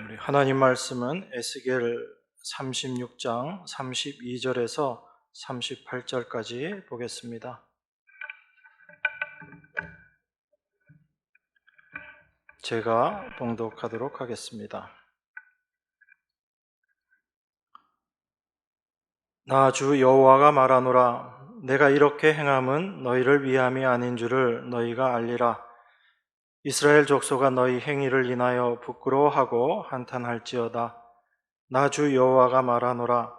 우리 하나님 말씀은 에스겔 36장 32절에서 38절까지 보겠습니다. 제가 봉독하도록 하겠습니다. 나 주 여호와가 말하노라. 내가 이렇게 행함은 너희를 위함이 아닌 줄을 너희가 알리라. 이스라엘 족속아 너희 행위를 인하여 부끄러워하고 한탄할지어다. 나 주 여호와가 말하노라.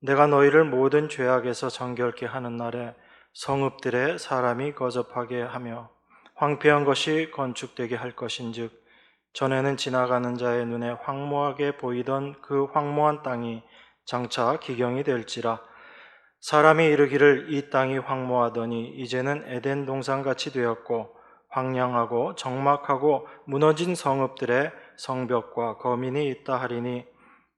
내가 너희를 모든 죄악에서 정결케 하는 날에 성읍들에 사람이 거접하게 하며 황폐한 것이 건축되게 할 것인즉 전에는 지나가는 자의 눈에 황무하게 보이던 그 황무한 땅이 장차 기경이 될지라. 사람이 이르기를 이 땅이 황무하더니 이제는 에덴 동산같이 되었고 황량하고 적막하고 무너진 성읍들에 성벽과 거민이 있다 하리니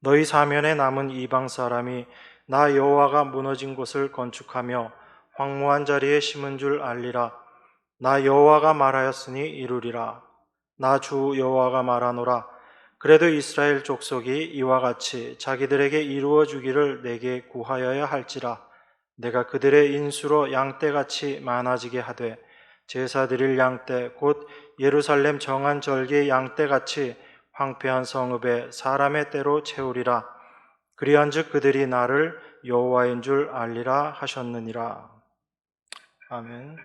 너희 사면에 남은 이방 사람이 나 여호와가 무너진 곳을 건축하며 황무한 자리에 심은 줄 알리라. 나 여호와가 말하였으니 이루리라. 나 주 여호와가 말하노라. 그래도 이스라엘 족속이 이와 같이 자기들에게 이루어 주기를 내게 구하여야 할지라. 내가 그들의 인수로 양떼같이 많아지게 하되 제사 드릴 양떼 곧 예루살렘 정한 절기의 양떼같이 황폐한 성읍에 사람의 떼로 채우리라. 그리한즉 그들이 나를 여호와인 줄 알리라 하셨느니라. 아멘.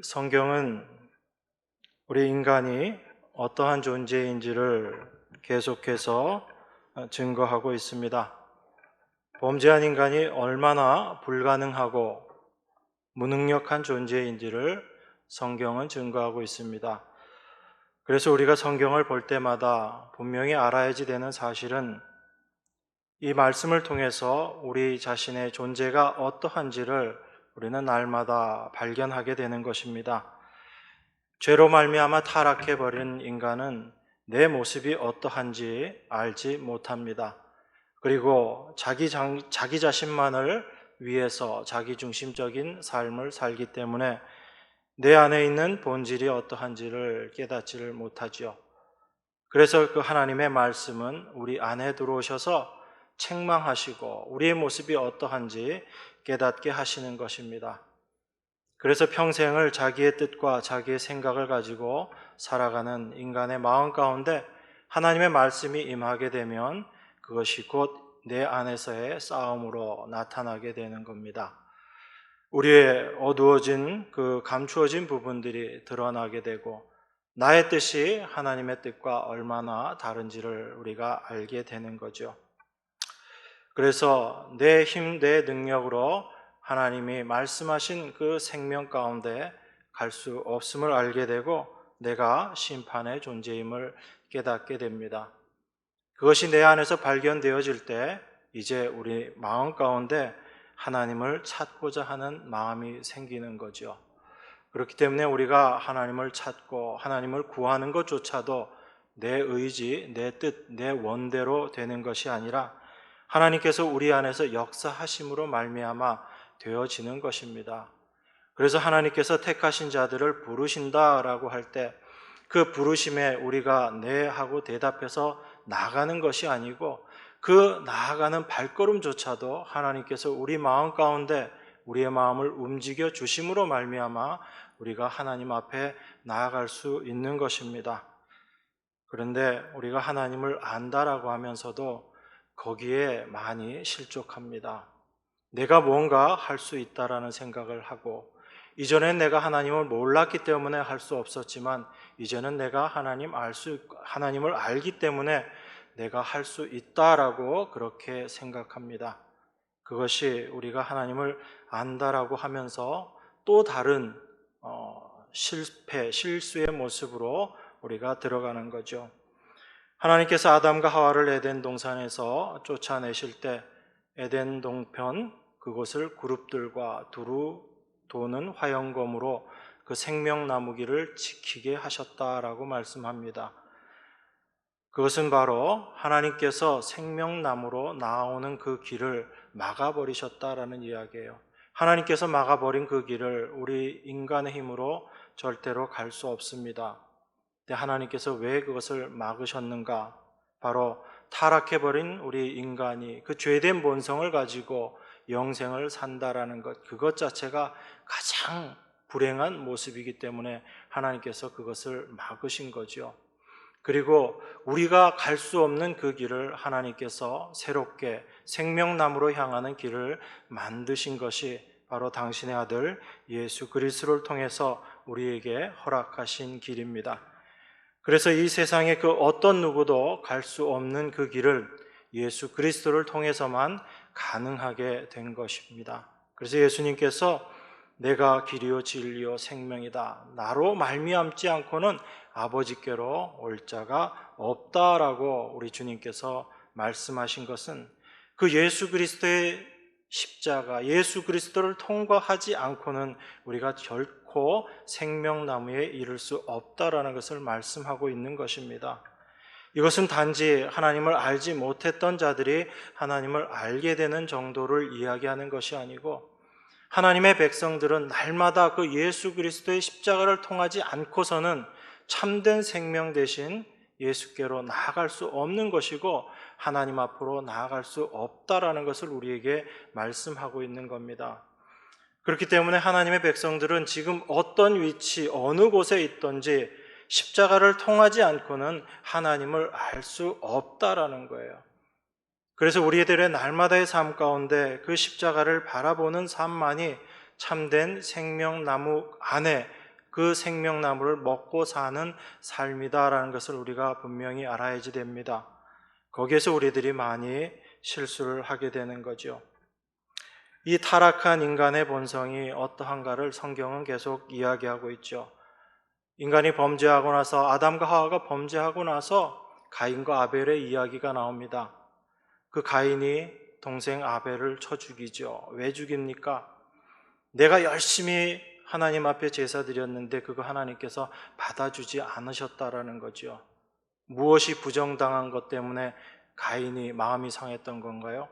성경은 우리 인간이 어떠한 존재인지를 계속해서 증거하고 있습니다. 범죄한 인간이 얼마나 불가능하고 무능력한 존재인지를 성경은 증거하고 있습니다. 그래서 우리가 성경을 볼 때마다 분명히 알아야지 되는 사실은 이 말씀을 통해서 우리 자신의 존재가 어떠한지를 우리는 날마다 발견하게 되는 것입니다. 죄로 말미암아 타락해버린 인간은 내 모습이 어떠한지 알지 못합니다. 그리고 자기 자신만을 위해서 자기중심적인 삶을 살기 때문에 내 안에 있는 본질이 어떠한지를 깨닫지를 못하지요. 그래서 그 하나님의 말씀은 우리 안에 들어오셔서 책망하시고 우리의 모습이 어떠한지 깨닫게 하시는 것입니다. 그래서 평생을 자기의 뜻과 자기의 생각을 가지고 살아가는 인간의 마음 가운데 하나님의 말씀이 임하게 되면 그것이 곧 내 안에서의 싸움으로 나타나게 되는 겁니다. 우리의 어두워진 그 감추어진 부분들이 드러나게 되고 나의 뜻이 하나님의 뜻과 얼마나 다른지를 우리가 알게 되는 거죠. 그래서 내 힘, 내 능력으로 하나님이 말씀하신 그 생명 가운데 갈 수 없음을 알게 되고 내가 심판의 존재임을 깨닫게 됩니다. 그것이 내 안에서 발견되어질 때 이제 우리 마음 가운데 하나님을 찾고자 하는 마음이 생기는 거죠. 그렇기 때문에 우리가 하나님을 찾고 하나님을 구하는 것조차도 내 의지, 내 뜻, 내 원대로 되는 것이 아니라 하나님께서 우리 안에서 역사하심으로 말미암아 되어지는 것입니다. 그래서 하나님께서 택하신 자들을 부르신다라고 할 때 그 부르심에 우리가 네 하고 대답해서 나아가는 것이 아니고 그 나아가는 발걸음조차도 하나님께서 우리 마음 가운데 우리의 마음을 움직여 주심으로 말미암아 우리가 하나님 앞에 나아갈 수 있는 것입니다. 그런데 우리가 하나님을 안다라고 하면서도 거기에 많이 실족합니다. 내가 뭔가 할 수 있다라는 생각을 하고 이전엔 내가 하나님을 몰랐기 때문에 할 수 없었지만 이제는 내가 하나님을 알기 때문에 내가 할 수 있다라고 그렇게 생각합니다. 그것이 우리가 하나님을 안다라고 하면서 또 다른 실수의 모습으로 우리가 들어가는 거죠. 하나님께서 아담과 하와를 에덴 동산에서 쫓아내실 때 에덴 동편 그곳을 그룹들과 두루 도는 화영검으로 그 생명나무길을 지키게 하셨다라고 말씀합니다. 그것은 바로 하나님께서 생명나무로 나오는 그 길을 막아버리셨다라는 이야기예요. 하나님께서 막아버린 그 길을 우리 인간의 힘으로 절대로 갈 수 없습니다. 근데 하나님께서 왜 그것을 막으셨는가? 바로 타락해버린 우리 인간이 그 죄된 본성을 가지고 영생을 산다라는 것, 그것 자체가 가장 불행한 모습이기 때문에 하나님께서 그것을 막으신 거죠. 그리고 우리가 갈 수 없는 그 길을 하나님께서 새롭게 생명나무로 향하는 길을 만드신 것이 바로 당신의 아들 예수 그리스도를 통해서 우리에게 허락하신 길입니다. 그래서 이 세상에 그 어떤 누구도 갈 수 없는 그 길을 예수 그리스도를 통해서만 가능하게 된 것입니다. 그래서 예수님께서 내가 길이요 진리요 생명이다, 나로 말미암지 않고는 아버지께로 올 자가 없다라고 우리 주님께서 말씀하신 것은 그 예수 그리스도의 십자가, 예수 그리스도를 통과하지 않고는 우리가 결코 생명나무에 이를 수 없다라는 것을 말씀하고 있는 것입니다. 이것은 단지 하나님을 알지 못했던 자들이 하나님을 알게 되는 정도를 이야기하는 것이 아니고, 하나님의 백성들은 날마다 그 예수 그리스도의 십자가를 통하지 않고서는 참된 생명 대신 예수께로 나아갈 수 없는 것이고 하나님 앞으로 나아갈 수 없다라는 것을 우리에게 말씀하고 있는 겁니다. 그렇기 때문에 하나님의 백성들은 지금 어떤 위치, 어느 곳에 있든지 십자가를 통하지 않고는 하나님을 알 수 없다라는 거예요. 그래서 우리들의 날마다의 삶 가운데 그 십자가를 바라보는 삶만이 참된 생명나무 안에 그 생명나무를 먹고 사는 삶이다라는 것을 우리가 분명히 알아야지 됩니다. 거기에서 우리들이 많이 실수를 하게 되는 거죠. 이 타락한 인간의 본성이 어떠한가를 성경은 계속 이야기하고 있죠. 인간이 범죄하고 나서, 아담과 하와가 범죄하고 나서 가인과 아벨의 이야기가 나옵니다. 그 가인이 동생 아벨을 쳐 죽이죠. 왜 죽입니까? 내가 열심히 하나님 앞에 제사 드렸는데 그거 하나님께서 받아주지 않으셨다라는 거죠. 무엇이 부정당한 것 때문에 가인이 마음이 상했던 건가요?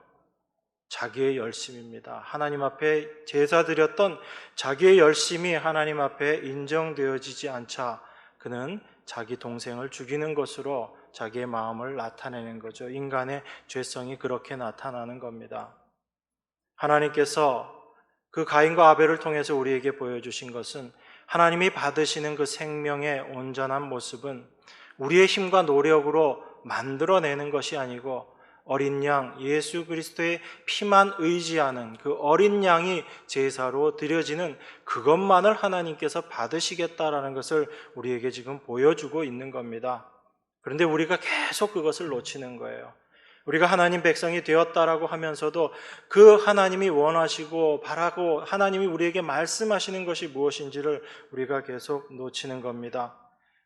자기의 열심입니다. 하나님 앞에 제사 드렸던 자기의 열심이 하나님 앞에 인정되어지지 않자 그는 자기 동생을 죽이는 것으로 자기의 마음을 나타내는 거죠. 인간의 죄성이 그렇게 나타나는 겁니다. 하나님께서 그 가인과 아벨을 통해서 우리에게 보여주신 것은 하나님이 받으시는 그 생명의 온전한 모습은 우리의 힘과 노력으로 만들어내는 것이 아니고 어린 양 예수 그리스도의 피만 의지하는 그 어린 양이 제사로 드려지는 그것만을 하나님께서 받으시겠다라는 것을 우리에게 지금 보여주고 있는 겁니다. 그런데 우리가 계속 그것을 놓치는 거예요. 우리가 하나님 백성이 되었다라고 하면서도 그 하나님이 원하시고 바라고 하나님이 우리에게 말씀하시는 것이 무엇인지를 우리가 계속 놓치는 겁니다.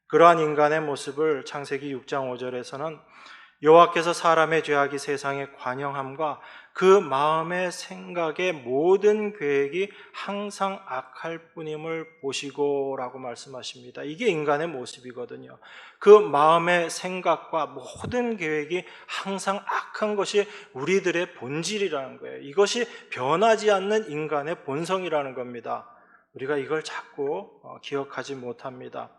그러한 인간의 모습을 창세기 6장 5절에서는 여호와께서 사람의 죄악이 세상에 관영함과 그 마음의 생각의 모든 계획이 항상 악할 뿐임을 보시고 라고 말씀하십니다. 이게 인간의 모습이거든요. 그 마음의 생각과 모든 계획이 항상 악한 것이 우리들의 본질이라는 거예요. 이것이 변하지 않는 인간의 본성이라는 겁니다. 우리가 이걸 자꾸 기억하지 못합니다.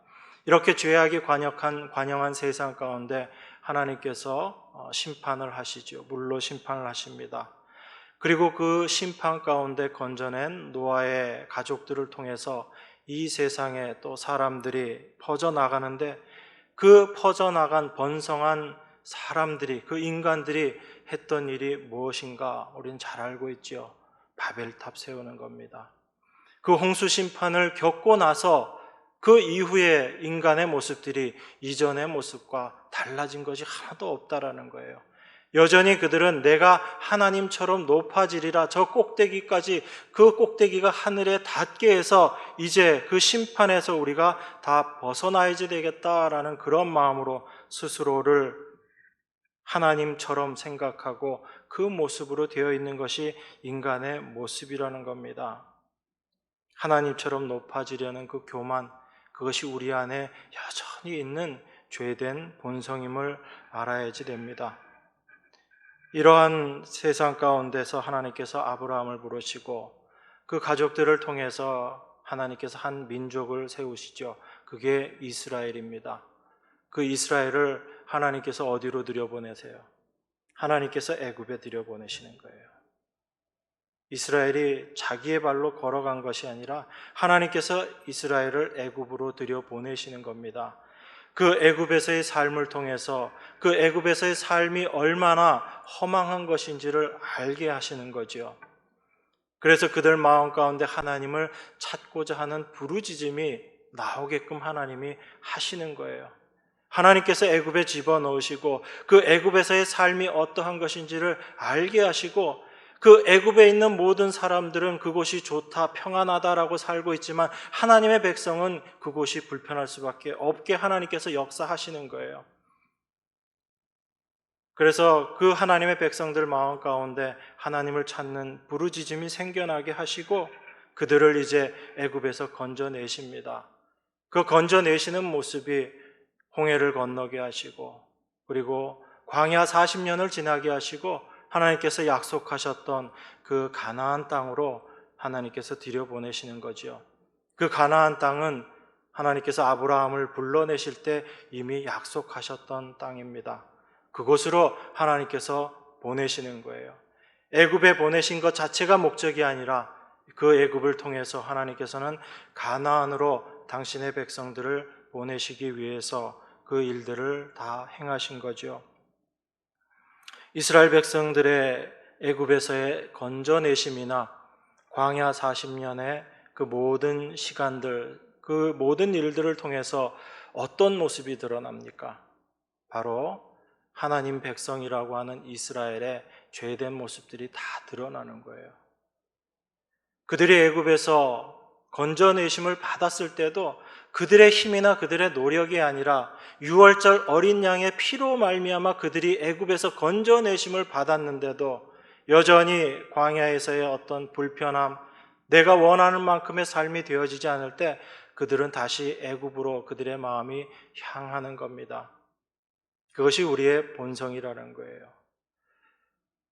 이렇게 죄악이 관영한 세상 가운데 하나님께서 심판을 하시죠. 물로 심판을 하십니다. 그리고 그 심판 가운데 건져낸 노아의 가족들을 통해서 이 세상에 또 사람들이 퍼져나가는데 그 퍼져나간 번성한 사람들이, 그 인간들이 했던 일이 무엇인가 우리는 잘 알고 있죠. 바벨탑 세우는 겁니다. 그 홍수 심판을 겪고 나서 그 이후에 인간의 모습들이 이전의 모습과 달라진 것이 하나도 없다라는 거예요. 여전히 그들은 내가 하나님처럼 높아지리라, 저 꼭대기까지, 그 꼭대기가 하늘에 닿게 해서 이제 그 심판에서 우리가 다 벗어나야지 되겠다라는 그런 마음으로 스스로를 하나님처럼 생각하고 그 모습으로 되어 있는 것이 인간의 모습이라는 겁니다. 하나님처럼 높아지려는 그 교만, 그것이 우리 안에 여전히 있는 죄된 본성임을 알아야지 됩니다. 이러한 세상 가운데서 하나님께서 아브라함을 부르시고 그 가족들을 통해서 하나님께서 한 민족을 세우시죠. 그게 이스라엘입니다. 그 이스라엘을 하나님께서 어디로 들여보내세요? 하나님께서 애굽에 들여보내시는 거예요. 이스라엘이 자기의 발로 걸어간 것이 아니라 하나님께서 이스라엘을 애굽으로 들여보내시는 겁니다. 그 애굽에서의 삶을 통해서 그 애굽에서의 삶이 얼마나 허망한 것인지를 알게 하시는 거죠. 그래서 그들 마음 가운데 하나님을 찾고자 하는 부르짖음이 나오게끔 하나님이 하시는 거예요. 하나님께서 애굽에 집어넣으시고 그 애굽에서의 삶이 어떠한 것인지를 알게 하시고 그 애굽에 있는 모든 사람들은 그곳이 좋다, 평안하다라고 살고 있지만 하나님의 백성은 그곳이 불편할 수밖에 없게 하나님께서 역사하시는 거예요. 그래서 그 하나님의 백성들 마음 가운데 하나님을 찾는 부르짖음이 생겨나게 하시고 그들을 이제 애굽에서 건져내십니다. 그 건져내시는 모습이 홍해를 건너게 하시고 그리고 광야 40년을 지나게 하시고 하나님께서 약속하셨던 그 가나안 땅으로 하나님께서 들여보내시는 거죠. 그 가나안 땅은 하나님께서 아브라함을 불러내실 때 이미 약속하셨던 땅입니다. 그곳으로 하나님께서 보내시는 거예요. 애굽에 보내신 것 자체가 목적이 아니라 그 애굽을 통해서 하나님께서는 가나안으로 당신의 백성들을 보내시기 위해서 그 일들을 다 행하신 거죠. 이스라엘 백성들의 애굽에서의 건져내심이나 광야 40년의 그 모든 시간들, 그 모든 일들을 통해서 어떤 모습이 드러납니까? 바로 하나님 백성이라고 하는 이스라엘의 죄된 모습들이 다 드러나는 거예요. 그들이 애굽에서 건져내심을 받았을 때도 그들의 힘이나 그들의 노력이 아니라 유월절 어린 양의 피로 말미암아 그들이 애굽에서 건져내심을 받았는데도 여전히 광야에서의 어떤 불편함, 내가 원하는 만큼의 삶이 되어지지 않을 때 그들은 다시 애굽으로 그들의 마음이 향하는 겁니다. 그것이 우리의 본성이라는 거예요.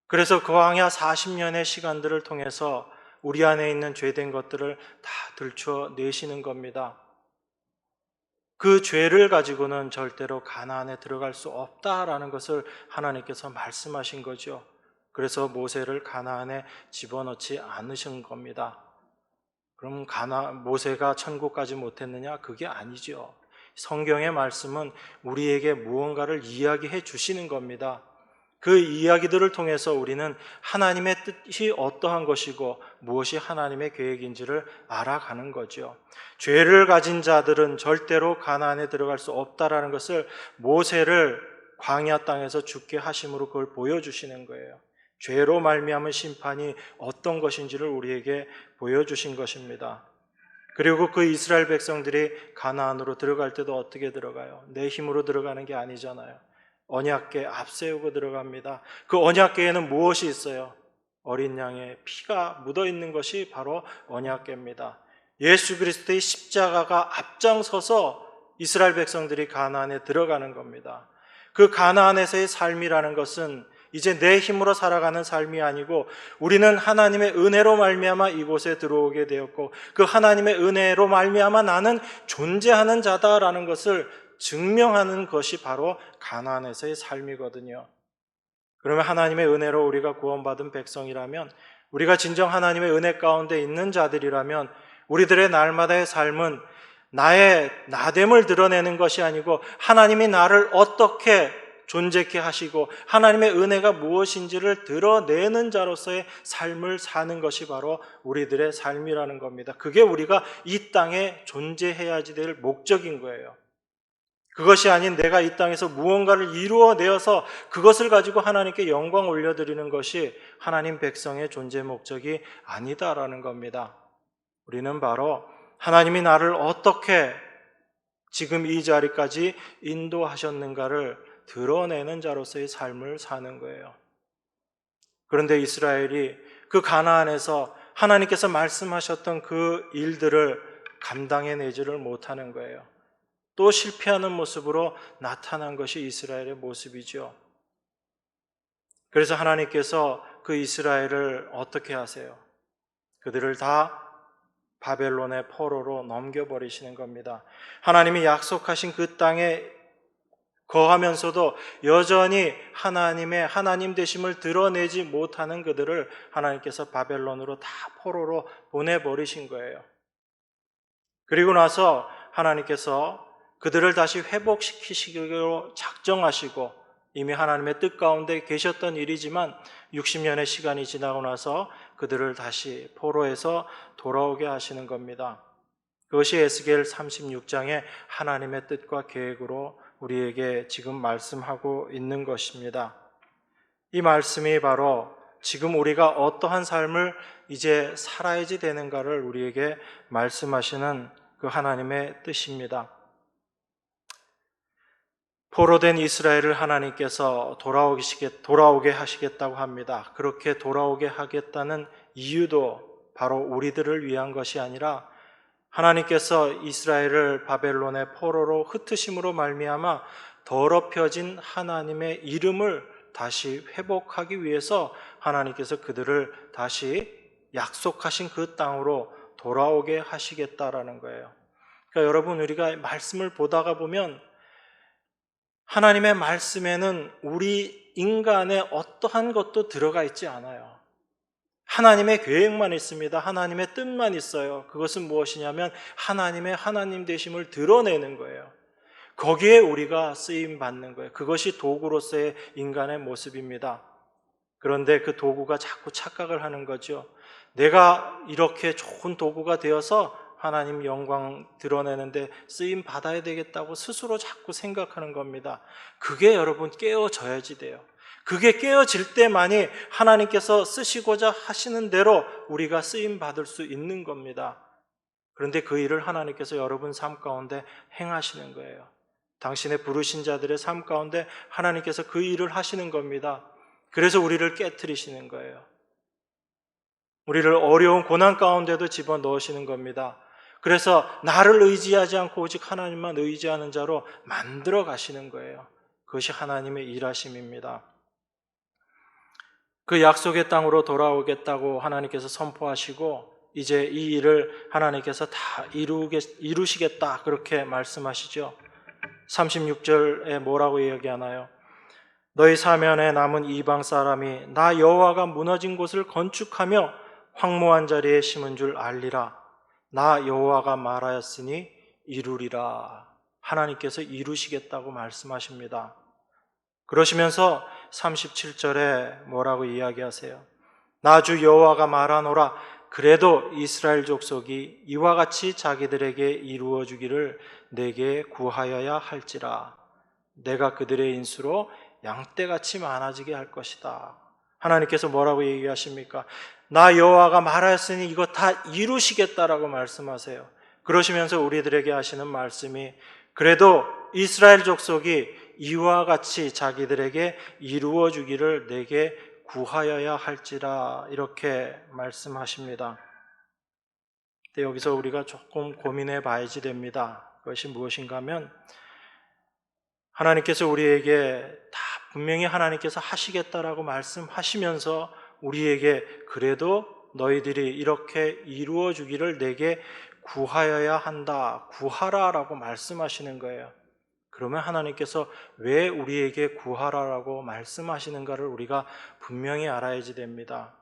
그래서 그 광야 40년의 시간들을 통해서 우리 안에 있는 죄된 것들을 다 들춰내시는 겁니다. 그 죄를 가지고는 절대로 가나안에 들어갈 수 없다라는 것을 하나님께서 말씀하신 거죠. 그래서 모세를 가나안에 집어넣지 않으신 겁니다. 그럼 모세가 천국까지 못했느냐? 그게 아니죠. 성경의 말씀은 우리에게 무언가를 이야기해 주시는 겁니다. 그 이야기들을 통해서 우리는 하나님의 뜻이 어떠한 것이고 무엇이 하나님의 계획인지를 알아가는 거죠. 죄를 가진 자들은 절대로 가나안에 들어갈 수 없다라는 것을 모세를 광야 땅에서 죽게 하심으로 그걸 보여주시는 거예요. 죄로 말미암은 심판이 어떤 것인지를 우리에게 보여주신 것입니다. 그리고 그 이스라엘 백성들이 가나안으로 들어갈 때도 어떻게 들어가요? 내 힘으로 들어가는 게 아니잖아요. 언약궤 앞세우고 들어갑니다. 그 언약궤에는 무엇이 있어요? 어린 양의 피가 묻어있는 것이 바로 언약궤입니다. 예수 그리스도의 십자가가 앞장서서 이스라엘 백성들이 가나안에 들어가는 겁니다. 그 가나안에서의 삶이라는 것은 이제 내 힘으로 살아가는 삶이 아니고 우리는 하나님의 은혜로 말미암아 이곳에 들어오게 되었고 그 하나님의 은혜로 말미암아 나는 존재하는 자다라는 것을 증명하는 것이 바로 가나안에서의 삶이거든요. 그러면 하나님의 은혜로 우리가 구원받은 백성이라면 우리가 진정 하나님의 은혜 가운데 있는 자들이라면 우리들의 날마다의 삶은 나의 나됨을 드러내는 것이 아니고 하나님이 나를 어떻게 존재케 하시고 하나님의 은혜가 무엇인지를 드러내는 자로서의 삶을 사는 것이 바로 우리들의 삶이라는 겁니다. 그게 우리가 이 땅에 존재해야지 될 목적인 거예요. 그것이 아닌 내가 이 땅에서 무언가를 이루어내어서 그것을 가지고 하나님께 영광 올려드리는 것이 하나님 백성의 존재 목적이 아니다라는 겁니다. 우리는 바로 하나님이 나를 어떻게 지금 이 자리까지 인도하셨는가를 드러내는 자로서의 삶을 사는 거예요. 그런데 이스라엘이 그 가나안에서 하나님께서 말씀하셨던 그 일들을 감당해내지를 못하는 거예요. 또 실패하는 모습으로 나타난 것이 이스라엘의 모습이죠. 그래서 하나님께서 그 이스라엘을 어떻게 하세요? 그들을 다 바벨론의 포로로 넘겨버리시는 겁니다. 하나님이 약속하신 그 땅에 거하면서도 여전히 하나님의 하나님 되심을 드러내지 못하는 그들을 하나님께서 바벨론으로 다 포로로 보내버리신 거예요. 그리고 나서 하나님께서 그들을 다시 회복시키시기로 작정하시고, 이미 하나님의 뜻 가운데 계셨던 일이지만 60년의 시간이 지나고 나서 그들을 다시 포로에서 돌아오게 하시는 겁니다. 그것이 에스겔 36장의 하나님의 뜻과 계획으로 우리에게 지금 말씀하고 있는 것입니다. 이 말씀이 바로 지금 우리가 어떠한 삶을 이제 살아야지 되는가를 우리에게 말씀하시는 그 하나님의 뜻입니다. 포로된 이스라엘을 하나님께서 돌아오게 하시겠다고 합니다. 그렇게 돌아오게 하겠다는 이유도 바로 우리들을 위한 것이 아니라 하나님께서 이스라엘을 바벨론의 포로로 흩으심으로 말미암아 더럽혀진 하나님의 이름을 다시 회복하기 위해서 하나님께서 그들을 다시 약속하신 그 땅으로 돌아오게 하시겠다라는 거예요. 그러니까 여러분, 우리가 말씀을 보다가 보면 하나님의 말씀에는 우리 인간의 어떠한 것도 들어가 있지 않아요. 하나님의 계획만 있습니다. 하나님의 뜻만 있어요. 그것은 무엇이냐면 하나님의 하나님 되심을 드러내는 거예요. 거기에 우리가 쓰임 받는 거예요. 그것이 도구로서의 인간의 모습입니다. 그런데 그 도구가 자꾸 착각을 하는 거죠. 내가 이렇게 좋은 도구가 되어서 하나님 영광 드러내는데 쓰임 받아야 되겠다고 스스로 자꾸 생각하는 겁니다. 그게 여러분 깨어져야지 돼요. 그게 깨어질 때만이 하나님께서 쓰시고자 하시는 대로 우리가 쓰임 받을 수 있는 겁니다. 그런데 그 일을 하나님께서 여러분 삶 가운데 행하시는 거예요. 당신의 부르신 자들의 삶 가운데 하나님께서 그 일을 하시는 겁니다. 그래서 우리를 깨트리시는 거예요. 우리를 어려운 고난 가운데도 집어넣으시는 겁니다. 그래서 나를 의지하지 않고 오직 하나님만 의지하는 자로 만들어 가시는 거예요. 그것이 하나님의 일하심입니다. 그 약속의 땅으로 돌아오겠다고 하나님께서 선포하시고 이제 이 일을 하나님께서 다 이루시겠다 그렇게 말씀하시죠. 36절에 뭐라고 이야기하나요? 너희 사면에 남은 이방 사람이 나 여호와가 무너진 곳을 건축하며 황무한 자리에 심은 줄 알리라. 나 여호와가 말하였으니 이루리라. 하나님께서 이루시겠다고 말씀하십니다. 그러시면서 37절에 뭐라고 이야기하세요? 나 주 여호와가 말하노라. 그래도 이스라엘 족속이 이와 같이 자기들에게 이루어 주기를 내게 구하여야 할지라. 내가 그들의 인수로 양떼같이 많아지게 할 것이다. 하나님께서 뭐라고 얘기하십니까? 나 여호와가 말하였으니 이거 다 이루시겠다라고 말씀하세요. 그러시면서 우리들에게 하시는 말씀이 그래도 이스라엘 족속이 이와 같이 자기들에게 이루어 주기를 내게 구하여야 할지라 이렇게 말씀하십니다. 근데 여기서 우리가 조금 고민해 봐야지 됩니다. 그것이 무엇인가 하면 하나님께서 우리에게 다 분명히 하나님께서 하시겠다라고 말씀하시면서 우리에게 그래도 너희들이 이렇게 이루어 주기를 내게 구하여야 한다. 구하라라고 말씀하시는 거예요. 그러면 하나님께서 왜 우리에게 구하라라고 말씀하시는가를 우리가 분명히 알아야지 됩니다.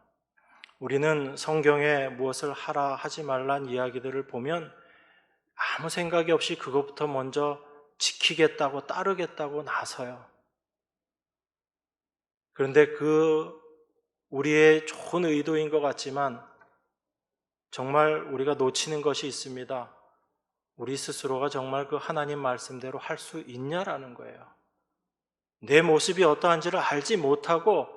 우리는 성경에 무엇을 하라 하지 말란 이야기들을 보면 아무 생각이 없이 그것부터 먼저 지키겠다고 따르겠다고 나서요. 그런데 우리의 좋은 의도인 것 같지만 정말 우리가 놓치는 것이 있습니다. 우리 스스로가 정말 그 하나님 말씀대로 할 수 있냐라는 거예요. 내 모습이 어떠한지를 알지 못하고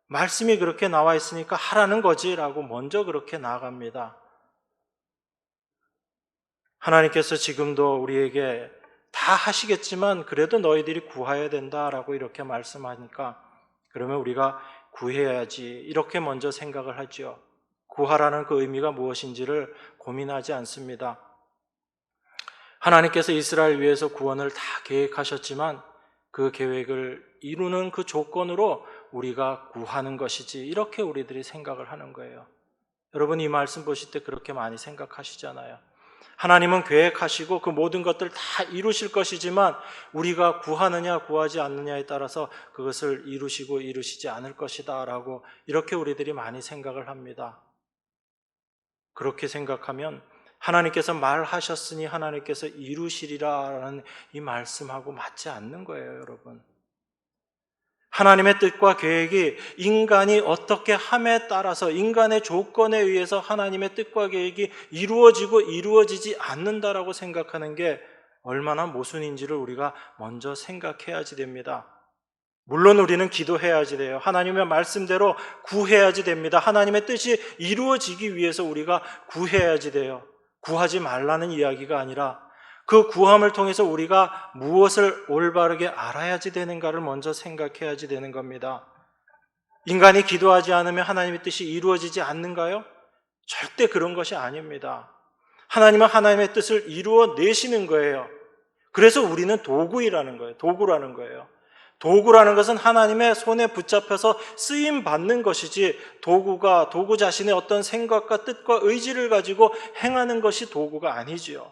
말씀이 그렇게 나와 있으니까 하라는 거지라고 먼저 그렇게 나아갑니다. 하나님께서 지금도 우리에게 다 하시겠지만 그래도 너희들이 구해야 된다라고 이렇게 말씀하니까 그러면 우리가 구해야지 이렇게 먼저 생각을 하죠. 구하라는 그 의미가 무엇인지를 고민하지 않습니다. 하나님께서 이스라엘 위해서 구원을 다 계획하셨지만 그 계획을 이루는 그 조건으로 우리가 구하는 것이지 이렇게 우리들이 생각을 하는 거예요. 여러분 이 말씀 보실 때 그렇게 많이 생각하시잖아요. 하나님은 계획하시고 그 모든 것들 다 이루실 것이지만 우리가 구하느냐 구하지 않느냐에 따라서 그것을 이루시고 이루시지 않을 것이다 라고 이렇게 우리들이 많이 생각을 합니다. 그렇게 생각하면 하나님께서 말하셨으니 하나님께서 이루시리라라는 이 말씀하고 맞지 않는 거예요, 여러분. 하나님의 뜻과 계획이 인간이 어떻게 함에 따라서 인간의 조건에 의해서 하나님의 뜻과 계획이 이루어지고 이루어지지 않는다라고 생각하는 게 얼마나 모순인지를 우리가 먼저 생각해야지 됩니다. 물론 우리는 기도해야지 돼요. 하나님의 말씀대로 구해야지 됩니다. 하나님의 뜻이 이루어지기 위해서 우리가 구해야지 돼요. 구하지 말라는 이야기가 아니라 그 구함을 통해서 우리가 무엇을 올바르게 알아야지 되는가를 먼저 생각해야지 되는 겁니다. 인간이 기도하지 않으면 하나님의 뜻이 이루어지지 않는가요? 절대 그런 것이 아닙니다. 하나님은 하나님의 뜻을 이루어내시는 거예요. 그래서 우리는 도구라는 거예요. 도구라는 것은 하나님의 손에 붙잡혀서 쓰임 받는 것이지 도구 자신의 어떤 생각과 뜻과 의지를 가지고 행하는 것이 도구가 아니지요.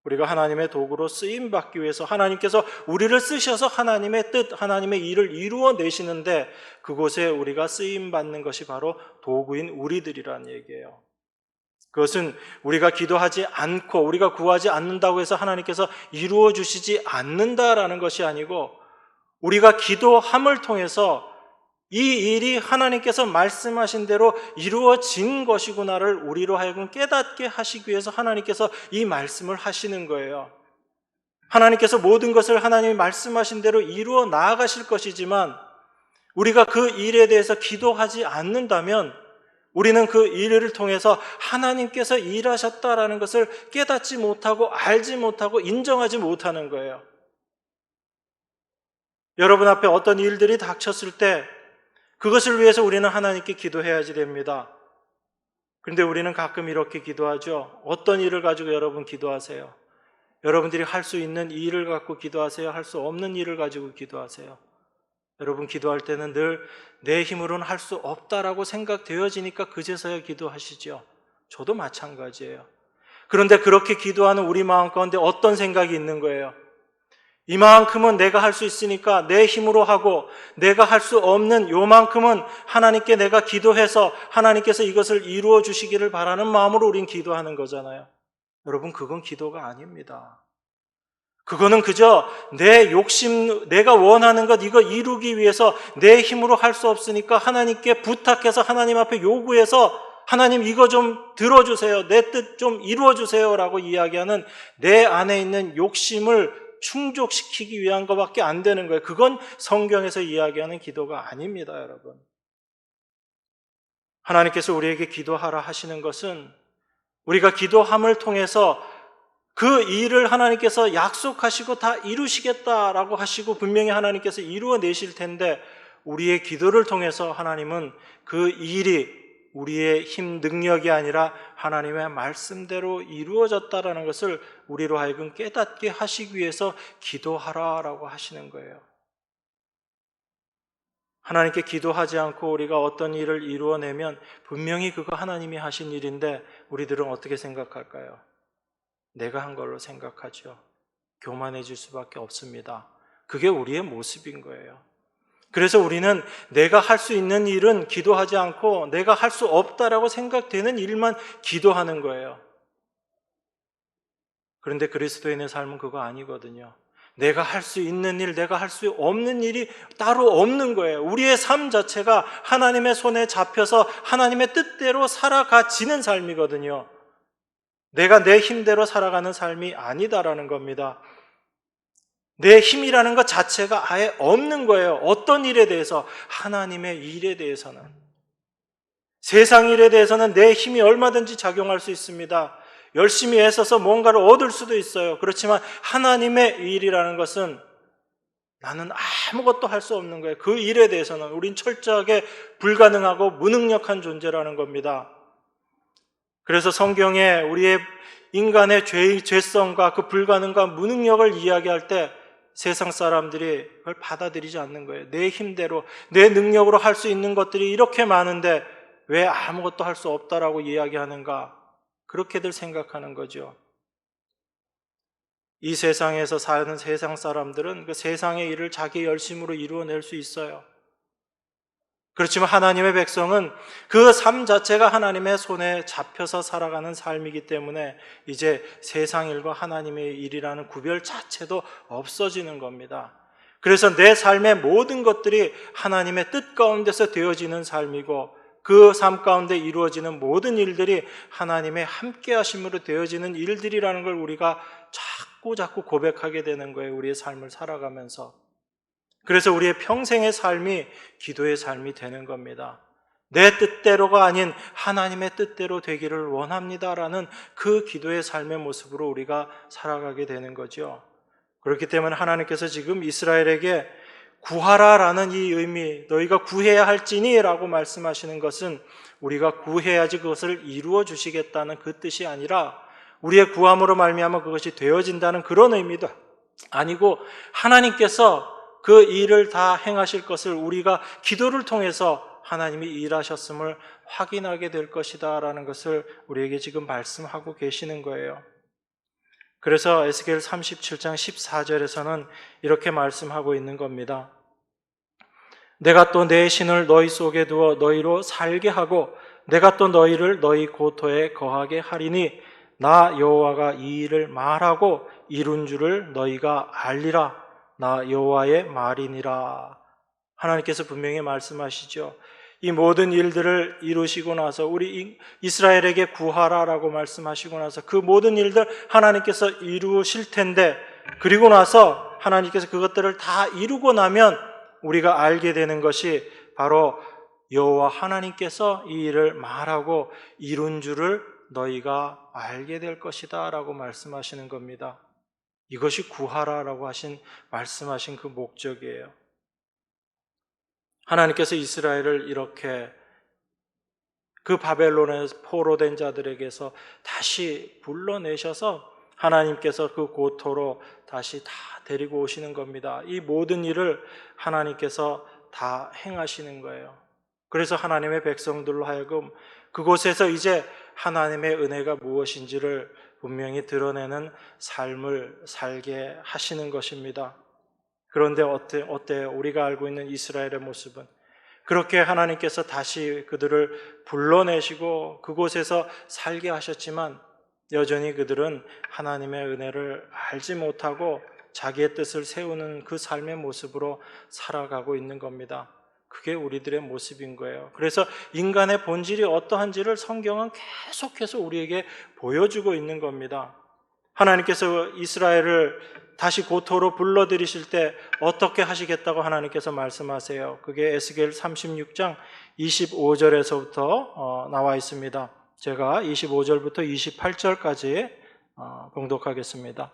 우리가 하나님의 도구로 쓰임 받기 위해서 하나님께서 우리를 쓰셔서 하나님의 뜻, 하나님의 일을 이루어내시는데 그곳에 우리가 쓰임 받는 것이 바로 도구인 우리들이라는 얘기예요. 그것은 우리가 기도하지 않고 우리가 구하지 않는다고 해서 하나님께서 이루어 주시지 않는다라는 것이 아니고 우리가 기도함을 통해서 이 일이 하나님께서 말씀하신 대로 이루어진 것이구나를 우리로 하여금 깨닫게 하시기 위해서 하나님께서 이 말씀을 하시는 거예요. 하나님께서 모든 것을 하나님이 말씀하신 대로 이루어 나아가실 것이지만 우리가 그 일에 대해서 기도하지 않는다면 우리는 그 일을 통해서 하나님께서 일하셨다라는 것을 깨닫지 못하고 알지 못하고 인정하지 못하는 거예요. 여러분 앞에 어떤 일들이 닥쳤을 때 그것을 위해서 우리는 하나님께 기도해야지 됩니다. 그런데 우리는 가끔 이렇게 기도하죠. 어떤 일을 가지고 여러분 기도하세요? 여러분들이 할 수 있는 일을 갖고 기도하세요? 할 수 없는 일을 가지고 기도하세요? 여러분 기도할 때는 늘 내 힘으로는 할 수 없다라고 생각되어지니까 그제서야 기도하시죠. 저도 마찬가지예요. 그런데 그렇게 기도하는 우리 마음 가운데 어떤 생각이 있는 거예요? 이만큼은 내가 할 수 있으니까 내 힘으로 하고 내가 할 수 없는 요만큼은 하나님께 내가 기도해서 하나님께서 이것을 이루어 주시기를 바라는 마음으로 우린 기도하는 거잖아요. 여러분 그건 기도가 아닙니다. 그거는 그저 내 욕심, 내가 원하는 것 이거 이루기 위해서 내 힘으로 할 수 없으니까 하나님께 부탁해서 하나님 앞에 요구해서 하나님 이거 좀 들어주세요. 내 뜻 좀 이루어주세요 라고 이야기하는 내 안에 있는 욕심을 충족시키기 위한 것밖에 안 되는 거예요. 그건 성경에서 이야기하는 기도가 아닙니다, 여러분. 하나님께서 우리에게 기도하라 하시는 것은 우리가 기도함을 통해서 그 일을 하나님께서 약속하시고 다 이루시겠다라고 하시고 분명히 하나님께서 이루어내실 텐데 우리의 기도를 통해서 하나님은 그 일이 우리의 힘, 능력이 아니라 하나님의 말씀대로 이루어졌다라는 것을 우리로 하여금 깨닫게 하시기 위해서 기도하라라고 하시는 거예요. 하나님께 기도하지 않고 우리가 어떤 일을 이루어내면 분명히 그거 하나님이 하신 일인데 우리들은 어떻게 생각할까요? 내가 한 걸로 생각하죠. 교만해질 수밖에 없습니다. 그게 우리의 모습인 거예요. 그래서 우리는 내가 할 수 있는 일은 기도하지 않고 내가 할 수 없다라고 생각되는 일만 기도하는 거예요. 그런데 그리스도인의 삶은 그거 아니거든요. 내가 할 수 있는 일, 내가 할 수 없는 일이 따로 없는 거예요. 우리의 삶 자체가 하나님의 손에 잡혀서 하나님의 뜻대로 살아가지는 삶이거든요. 내가 내 힘대로 살아가는 삶이 아니다라는 겁니다. 내 힘이라는 것 자체가 아예 없는 거예요. 어떤 일에 대해서? 하나님의 일에 대해서는. 세상 일에 대해서는 내 힘이 얼마든지 작용할 수 있습니다. 열심히 애써서 뭔가를 얻을 수도 있어요. 그렇지만 하나님의 일이라는 것은 나는 아무것도 할 수 없는 거예요. 그 일에 대해서는 우린 철저하게 불가능하고 무능력한 존재라는 겁니다. 그래서 성경에 우리의 인간의 죄성과 그 불가능과 무능력을 이야기할 때 세상 사람들이 그걸 받아들이지 않는 거예요. 내 힘대로, 내 능력으로 할 수 있는 것들이 이렇게 많은데 왜 아무것도 할 수 없다라고 이야기하는가? 그렇게들 생각하는 거죠. 이 세상에서 사는 세상 사람들은 그 세상의 일을 자기 열심으로 이루어낼 수 있어요. 그렇지만 하나님의 백성은 그 삶 자체가 하나님의 손에 잡혀서 살아가는 삶이기 때문에 이제 세상 일과 하나님의 일이라는 구별 자체도 없어지는 겁니다. 그래서 내 삶의 모든 것들이 하나님의 뜻 가운데서 되어지는 삶이고 그 삶 가운데 이루어지는 모든 일들이 하나님의 함께 하심으로 되어지는 일들이라는 걸 우리가 자꾸 고백하게 되는 거예요. 우리의 삶을 살아가면서. 그래서 우리의 평생의 삶이 기도의 삶이 되는 겁니다. 내 뜻대로가 아닌 하나님의 뜻대로 되기를 원합니다라는 그 기도의 삶의 모습으로 우리가 살아가게 되는 거죠. 그렇기 때문에 하나님께서 지금 이스라엘에게 구하라라는 이 의미, 너희가 구해야 할지니 라고 말씀하시는 것은 우리가 구해야지 그것을 이루어 주시겠다는 그 뜻이 아니라 우리의 구함으로 말미암아 그것이 되어진다는 그런 의미도 아니고 하나님께서 그 일을 다 행하실 것을 우리가 기도를 통해서 하나님이 일하셨음을 확인하게 될 것이다 라는 것을 우리에게 지금 말씀하고 계시는 거예요. 그래서 에스겔 37장 14절에서는 이렇게 말씀하고 있는 겁니다. 내가 또 내 신을 너희 속에 두어 너희로 살게 하고 내가 또 너희를 너희 고토에 거하게 하리니 나 여호와가 이 일을 말하고 이룬 줄을 너희가 알리라. 나 여호와의 말이니라. 하나님께서 분명히 말씀하시죠. 이 모든 일들을 이루시고 나서 우리 이스라엘에게 구하라라고 말씀하시고 나서 그 모든 일들 하나님께서 이루실 텐데 그리고 나서 하나님께서 그것들을 다 이루고 나면 우리가 알게 되는 것이 바로 여호와 하나님께서 이 일을 말하고 이룬 줄을 너희가 알게 될 것이다 라고 말씀하시는 겁니다. 이것이 구하라라고 말씀하신 그 목적이에요. 하나님께서 이스라엘을 이렇게 그 바벨론에 포로된 자들에게서 다시 불러내셔서 하나님께서 그 고토로 다시 다 데리고 오시는 겁니다. 이 모든 일을 하나님께서 다 행하시는 거예요. 그래서 하나님의 백성들로 하여금 그곳에서 이제 하나님의 은혜가 무엇인지를 분명히 드러내는 삶을 살게 하시는 것입니다. 그런데 어때요? 우리가 알고 있는 이스라엘의 모습은 그렇게 하나님께서 다시 그들을 불러내시고 그곳에서 살게 하셨지만 여전히 그들은 하나님의 은혜를 알지 못하고 자기의 뜻을 세우는 그 삶의 모습으로 살아가고 있는 겁니다. 그게 우리들의 모습인 거예요. 그래서 인간의 본질이 어떠한지를 성경은 계속해서 우리에게 보여주고 있는 겁니다. 하나님께서 이스라엘을 다시 고토로 불러들이실 때 어떻게 하시겠다고 하나님께서 말씀하세요. 그게 에스겔 36장 25절에서부터 나와 있습니다. 제가 25절부터 28절까지 봉독하겠습니다.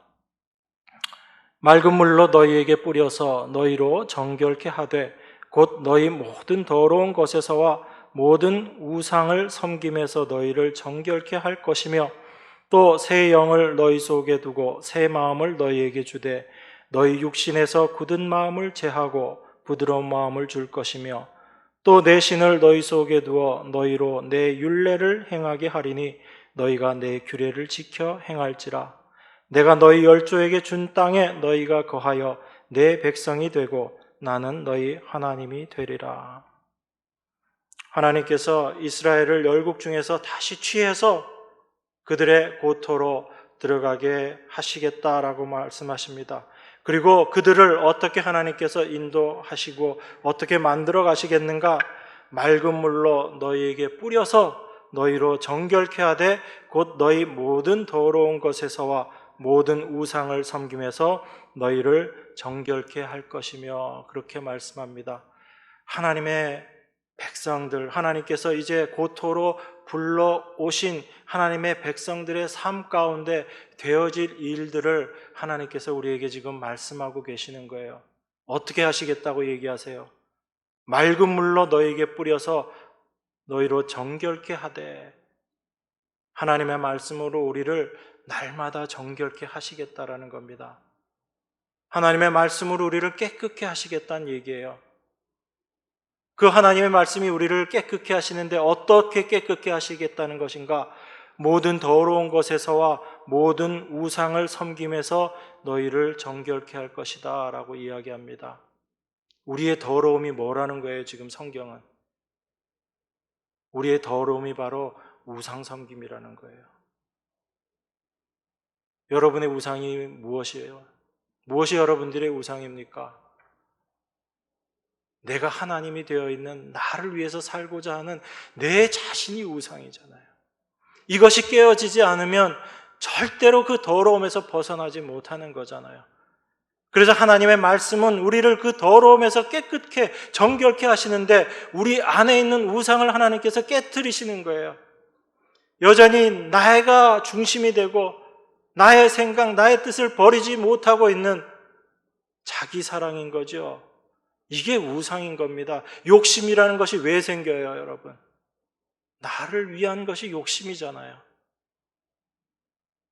맑은 물로 너희에게 뿌려서 너희로 정결케 하되 곧 너희 모든 더러운 것에서와 모든 우상을 섬김에서 너희를 정결케 할 것이며 또 새 영을 너희 속에 두고 새 마음을 너희에게 주되 너희 육신에서 굳은 마음을 제하고 부드러운 마음을 줄 것이며 또 내 신을 너희 속에 두어 너희로 내 율례를 행하게 하리니 너희가 내 규례를 지켜 행할지라. 내가 너희 열조에게 준 땅에 너희가 거하여 내 백성이 되고 나는 너희 하나님이 되리라. 하나님께서 이스라엘을 열국 중에서 다시 취해서 그들의 고토로 들어가게 하시겠다라고 말씀하십니다. 그리고 그들을 어떻게 하나님께서 인도하시고 어떻게 만들어 가시겠는가? 맑은 물로 너희에게 뿌려서 너희로 정결케 하되 곧 너희 모든 더러운 것에서와 모든 우상을 섬김에서 너희를 정결케 할 것이며 그렇게 말씀합니다. 하나님의 백성들, 하나님께서 이제 고토로 불러오신 하나님의 백성들의 삶 가운데 되어질 일들을 하나님께서 우리에게 지금 말씀하고 계시는 거예요. 어떻게 하시겠다고 얘기하세요? 맑은 물로 너희에게 뿌려서 너희로 정결케 하되 하나님의 말씀으로 우리를 날마다 정결케 하시겠다라는 겁니다. 하나님의 말씀으로 우리를 깨끗게 하시겠다는 얘기예요. 그 하나님의 말씀이 우리를 깨끗게 하시는데 어떻게 깨끗게 하시겠다는 것인가? 모든 더러운 것에서와 모든 우상을 섬김에서 너희를 정결케 할 것이다 라고 이야기합니다. 우리의 더러움이 뭐라는 거예요? 지금 성경은 우리의 더러움이 바로 우상 섬김이라는 거예요. 여러분의 우상이 무엇이에요? 무엇이 여러분들의 우상입니까? 내가 하나님이 되어 있는 나를 위해서 살고자 하는 내 자신이 우상이잖아요. 이것이 깨어지지 않으면 절대로 그 더러움에서 벗어나지 못하는 거잖아요. 그래서 하나님의 말씀은 우리를 그 더러움에서 깨끗게 정결케 하시는데 우리 안에 있는 우상을 하나님께서 깨트리시는 거예요. 여전히 나가 중심이 되고 나의 생각, 나의 뜻을 버리지 못하고 있는 자기 사랑인 거죠. 이게 우상인 겁니다. 욕심이라는 것이 왜 생겨요, 여러분? 나를 위한 것이 욕심이잖아요.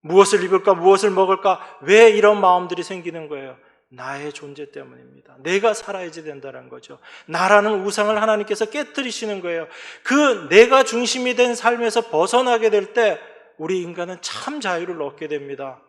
무엇을 입을까, 무엇을 먹을까, 왜 이런 마음들이 생기는 거예요? 나의 존재 때문입니다. 내가 살아야지 된다는 거죠. 나라는 우상을 하나님께서 깨뜨리시는 거예요. 그 내가 중심이 된 삶에서 벗어나게 될 때 우리 인간은 참 자유를 얻게 됩니다.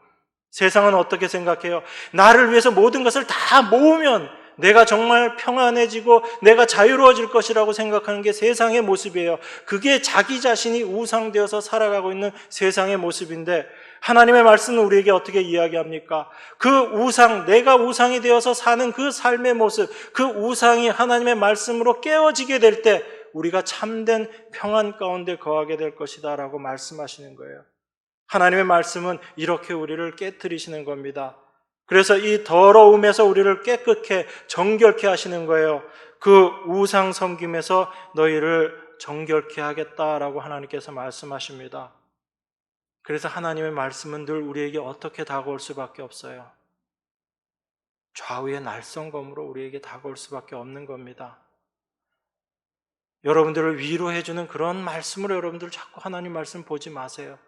세상은 어떻게 생각해요? 나를 위해서 모든 것을 다 모으면 내가 정말 평안해지고 내가 자유로워질 것이라고 생각하는 게 세상의 모습이에요. 그게 자기 자신이 우상되어서 살아가고 있는 세상의 모습인데 하나님의 말씀은 우리에게 어떻게 이야기합니까? 그 우상, 내가 우상이 되어서 사는 그 삶의 모습, 그 우상이 하나님의 말씀으로 깨어지게 될 때 우리가 참된 평안 가운데 거하게 될 것이다 라고 말씀하시는 거예요. 하나님의 말씀은 이렇게 우리를 깨트리시는 겁니다. 그래서 이 더러움에서 우리를 깨끗게 정결케 하시는 거예요. 그 우상 섬김에서 너희를 정결케 하겠다라고 하나님께서 말씀하십니다. 그래서 하나님의 말씀은 늘 우리에게 어떻게 다가올 수밖에 없어요. 좌우의 날성검으로 우리에게 다가올 수밖에 없는 겁니다. 여러분들을 위로해주는 그런 말씀으로 여러분들 자꾸 하나님 말씀 보지 마세요.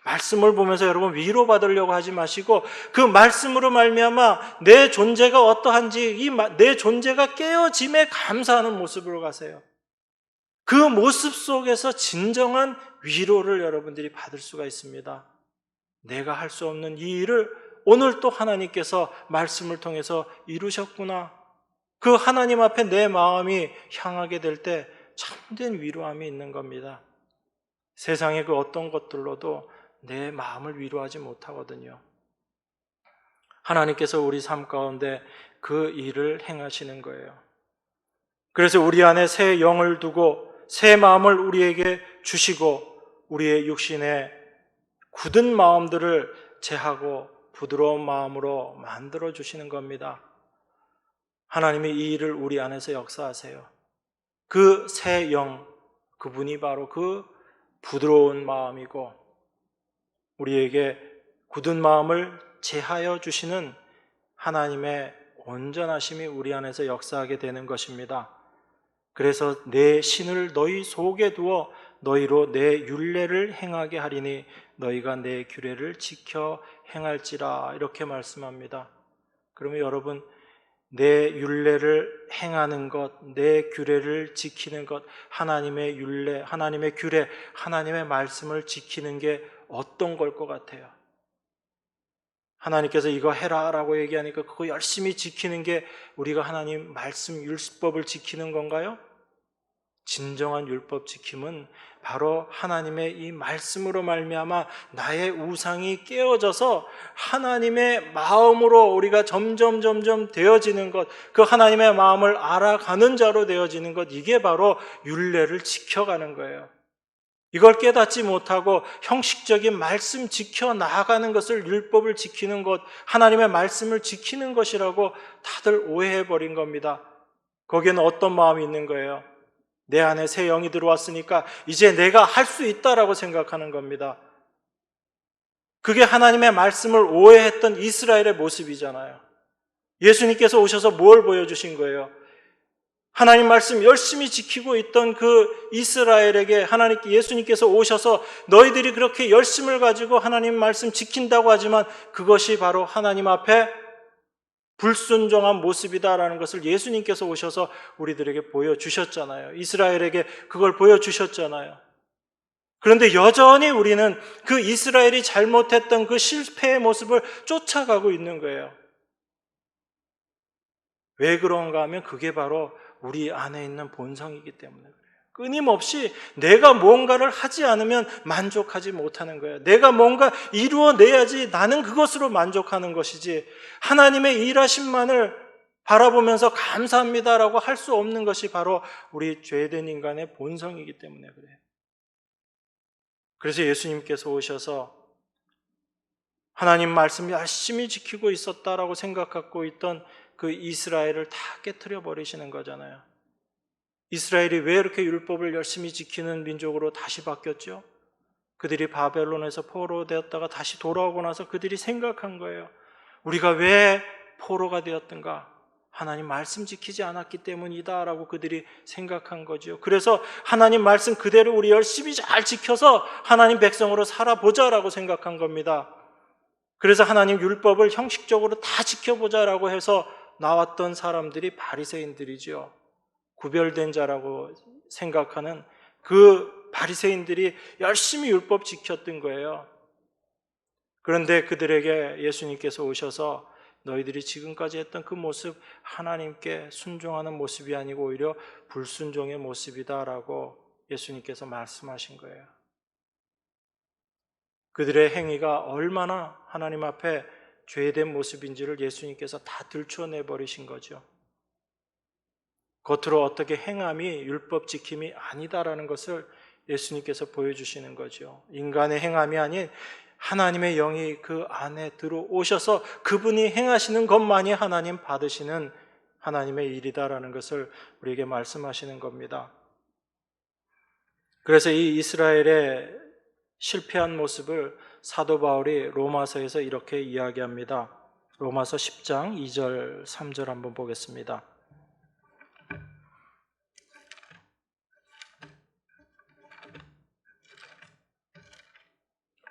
말씀을 보면서 여러분 위로받으려고 하지 마시고 그 말씀으로 말미암아 내 존재가 어떠한지 내 존재가 깨어짐에 감사하는 모습으로 가세요. 그 모습 속에서 진정한 위로를 여러분들이 받을 수가 있습니다. 내가 할 수 없는 이 일을 오늘 또 하나님께서 말씀을 통해서 이루셨구나. 그 하나님 앞에 내 마음이 향하게 될 때 참된 위로함이 있는 겁니다. 세상의 그 어떤 것들로도 내 마음을 위로하지 못하거든요. 하나님께서 우리 삶 가운데 그 일을 행하시는 거예요. 그래서 우리 안에 새 영을 두고 새 마음을 우리에게 주시고 우리의 육신에 굳은 마음들을 제하고 부드러운 마음으로 만들어 주시는 겁니다. 하나님이 이 일을 우리 안에서 역사하세요. 그 새 영, 그분이 바로 그 부드러운 마음이고 우리에게 굳은 마음을 제하여 주시는 하나님의 온전하심이 우리 안에서 역사하게 되는 것입니다. 그래서 내 신을 너희 속에 두어 너희로 내 율례를 행하게 하리니 너희가 내 규례를 지켜 행할지라 이렇게 말씀합니다. 그러면 여러분 내 율례를 행하는 것, 내 규례를 지키는 것, 하나님의 율례, 하나님의 규례, 하나님의 말씀을 지키는 게 어떤 걸 것 같아요? 하나님께서 이거 해라라고 얘기하니까 그거 열심히 지키는 게 우리가 하나님 말씀 율법을 지키는 건가요? 진정한 율법 지킴은 바로 하나님의 이 말씀으로 말미암아 나의 우상이 깨어져서 하나님의 마음으로 우리가 점점 되어지는 것, 그 하나님의 마음을 알아가는 자로 되어지는 것, 이게 바로 율례를 지켜가는 거예요. 이걸 깨닫지 못하고 형식적인 말씀 지켜 나아가는 것을 율법을 지키는 것, 하나님의 말씀을 지키는 것이라고 다들 오해해버린 겁니다. 거기에는 어떤 마음이 있는 거예요? 내 안에 새 영이 들어왔으니까 이제 내가 할 수 있다라고 생각하는 겁니다. 그게 하나님의 말씀을 오해했던 이스라엘의 모습이잖아요. 예수님께서 오셔서 뭘 보여주신 거예요? 하나님 말씀 열심히 지키고 있던 그 이스라엘에게 예수님께서 오셔서 너희들이 그렇게 열심을 가지고 하나님 말씀 지킨다고 하지만 그것이 바로 하나님 앞에 불순종한 모습이다라는 것을 예수님께서 오셔서 우리들에게 보여주셨잖아요. 이스라엘에게 그걸 보여주셨잖아요. 그런데 여전히 우리는 그 이스라엘이 잘못했던 그 실패의 모습을 쫓아가고 있는 거예요. 왜 그런가 하면 그게 바로 우리 안에 있는 본성이기 때문에 그래요. 끊임없이 내가 뭔가를 하지 않으면 만족하지 못하는 거예요. 내가 뭔가 이루어내야지 나는 그것으로 만족하는 것이지, 하나님의 일하심만을 바라보면서 감사합니다라고 할 수 없는 것이 바로 우리 죄된 인간의 본성이기 때문에 그래요. 그래서 예수님께서 오셔서 하나님 말씀 열심히 지키고 있었다라고 생각하고 있던 그 이스라엘을 다 깨트려 버리시는 거잖아요. 이스라엘이 왜 이렇게 율법을 열심히 지키는 민족으로 다시 바뀌었죠? 그들이 바벨론에서 포로되었다가 다시 돌아오고 나서 그들이 생각한 거예요. 우리가 왜 포로가 되었던가? 하나님 말씀 지키지 않았기 때문이다 라고 그들이 생각한 거죠. 그래서 하나님 말씀 그대로 우리 열심히 잘 지켜서 하나님 백성으로 살아보자라고 생각한 겁니다. 그래서 하나님 율법을 형식적으로 다 지켜보자라고 해서 나왔던 사람들이 바리새인들이죠. 구별된 자라고 생각하는 그 바리새인들이 열심히 율법 지켰던 거예요. 그런데 그들에게 예수님께서 오셔서 너희들이 지금까지 했던 그 모습, 하나님께 순종하는 모습이 아니고 오히려 불순종의 모습이다라고 예수님께서 말씀하신 거예요. 그들의 행위가 얼마나 하나님 앞에 죄된 모습인지를 예수님께서 다 들춰내 버리신 거죠. 겉으로 어떻게 행함이 율법 지킴이 아니다라는 것을 예수님께서 보여주시는 거죠. 인간의 행함이 아닌 하나님의 영이 그 안에 들어오셔서 그분이 행하시는 것만이 하나님 받으시는 하나님의 일이다라는 것을 우리에게 말씀하시는 겁니다. 그래서 이 이스라엘의 실패한 모습을 사도 바울이 로마서에서 이렇게 이야기합니다. 로마서 10장 2절 3절 한번 보겠습니다.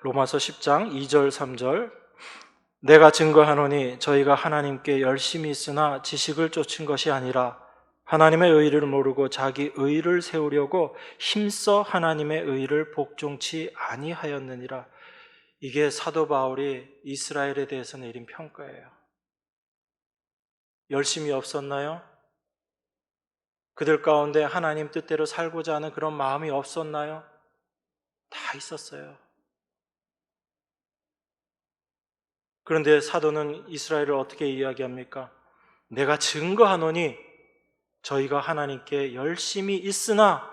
로마서 10장 2절 3절 내가 증거하노니 저희가 하나님께 열심히 있으나 지식을 쫓은 것이 아니라 하나님의 의를 모르고 자기 의를 세우려고 힘써 하나님의 의를 복종치 아니하였느니라. 이게 사도 바울이 이스라엘에 대해서 내린 평가예요. 열심이 없었나요? 그들 가운데 하나님 뜻대로 살고자 하는 그런 마음이 없었나요? 다 있었어요. 그런데 사도는 이스라엘을 어떻게 이야기합니까? 내가 증거하노니 저희가 하나님께 열심히 있으나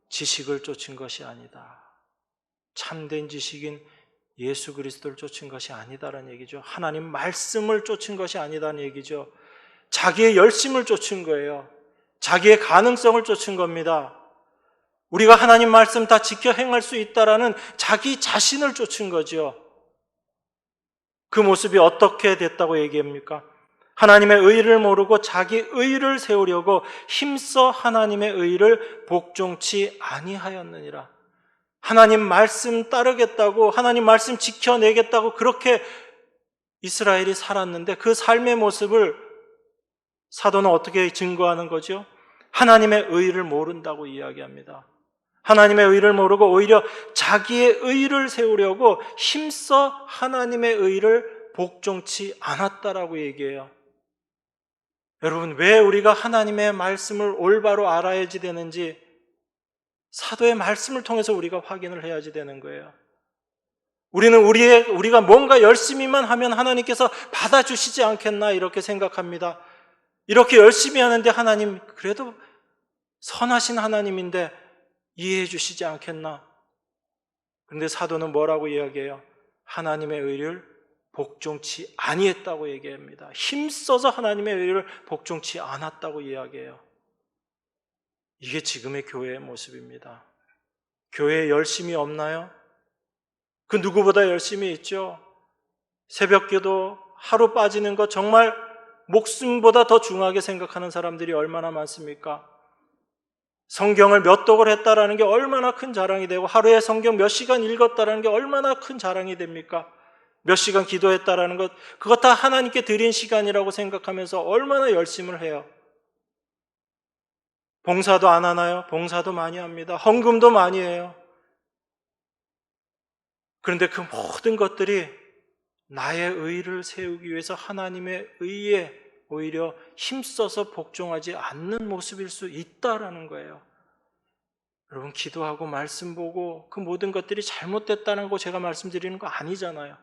지식을 쫓은 것이 아니다. 참된 지식인 예수 그리스도를 쫓은 것이 아니다라는 얘기죠. 하나님 말씀을 쫓은 것이 아니다는 얘기죠. 자기의 열심을 쫓은 거예요. 자기의 가능성을 쫓은 겁니다. 우리가 하나님 말씀 다 지켜 행할 수 있다라는 자기 자신을 쫓은 거죠. 그 모습이 어떻게 됐다고 얘기합니까? 하나님의 의를 모르고 자기 의를 세우려고 힘써 하나님의 의를 복종치 아니하였느니라. 하나님 말씀 따르겠다고, 하나님 말씀 지켜내겠다고 그렇게 이스라엘이 살았는데 그 삶의 모습을 사도는 어떻게 증거하는 거죠? 하나님의 의를 모른다고 이야기합니다. 하나님의 의를 모르고 오히려 자기의 의를 세우려고 힘써 하나님의 의를 복종치 않았다라고 얘기해요. 여러분, 왜 우리가 하나님의 말씀을 올바로 알아야지 되는지 사도의 말씀을 통해서 우리가 확인을 해야지 되는 거예요. 우리는 우리가 뭔가 열심히만 하면 하나님께서 받아주시지 않겠나 이렇게 생각합니다. 이렇게 열심히 하는데 하나님 그래도 선하신 하나님인데 이해해 주시지 않겠나? 그런데 사도는 뭐라고 이야기해요? 하나님의 의를 복종치 아니했다고 얘기합니다. 힘써서 하나님의 의를 복종치 않았다고 이야기해요. 이게 지금의 교회의 모습입니다. 교회에 열심이 없나요? 그 누구보다 열심히 있죠. 새벽기도 하루 빠지는 것 정말 목숨보다 더 중하게 생각하는 사람들이 얼마나 많습니까? 성경을 몇 독을 했다라는 게 얼마나 큰 자랑이 되고 하루에 성경 몇 시간 읽었다라는 게 얼마나 큰 자랑이 됩니까? 몇 시간 기도했다라는 것, 그것 다 하나님께 드린 시간이라고 생각하면서 얼마나 열심을 해요. 봉사도 안 하나요? 봉사도 많이 합니다. 헌금도 많이 해요. 그런데 그 모든 것들이 나의 의를 세우기 위해서 하나님의 의에 오히려 힘써서 복종하지 않는 모습일 수 있다라는 거예요. 여러분, 기도하고 말씀 보고 그 모든 것들이 잘못됐다는 거 제가 말씀드리는 거 아니잖아요.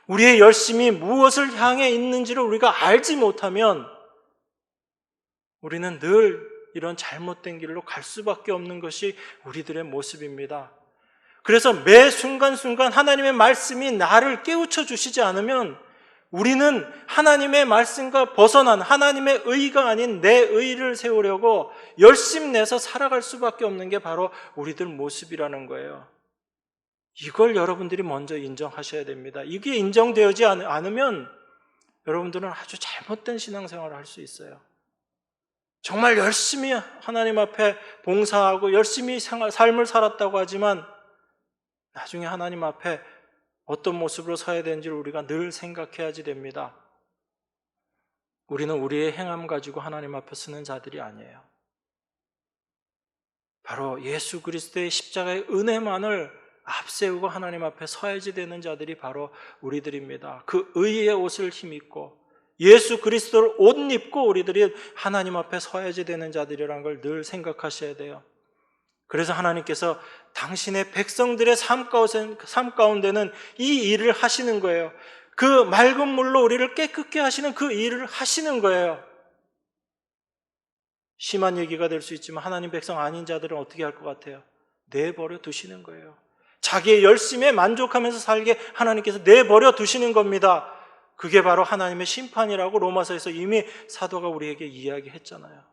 우리의 열심이 무엇을 향해 있는지를 우리가 알지 못하면 우리는 늘 이런 잘못된 길로 갈 수밖에 없는 것이 우리들의 모습입니다. 그래서 매 순간순간 하나님의 말씀이 나를 깨우쳐 주시지 않으면 우리는 하나님의 말씀과 벗어난 하나님의 의가 아닌 내 의를 세우려고 열심 내서 살아갈 수밖에 없는 게 바로 우리들 모습이라는 거예요. 이걸 여러분들이 먼저 인정하셔야 됩니다. 이게 인정되지 않으면 여러분들은 아주 잘못된 신앙생활을 할 수 있어요. 정말 열심히 하나님 앞에 봉사하고 열심히 삶을 살았다고 하지만 나중에 하나님 앞에 어떤 모습으로 서야 되는지를 우리가 늘 생각해야지 됩니다. 우리는 우리의 행함 가지고 하나님 앞에 서는 자들이 아니에요. 바로 예수 그리스도의 십자가의 은혜만을 앞세우고 하나님 앞에 서야지 되는 자들이 바로 우리들입니다. 그 의의 옷을 힘입고 예수 그리스도를 옷 입고 우리들이 하나님 앞에 서야지 되는 자들이라는 걸 늘 생각하셔야 돼요. 그래서 하나님께서 당신의 백성들의 삶 가운데는 이 일을 하시는 거예요. 그 맑은 물로 우리를 깨끗게 하시는 그 일을 하시는 거예요. 심한 얘기가 될 수 있지만 하나님 백성 아닌 자들은 어떻게 할 것 같아요? 내버려 두시는 거예요. 자기의 열심에 만족하면서 살게 하나님께서 내버려 두시는 겁니다. 그게 바로 하나님의 심판이라고 로마서에서 이미 사도가 우리에게 이야기했잖아요.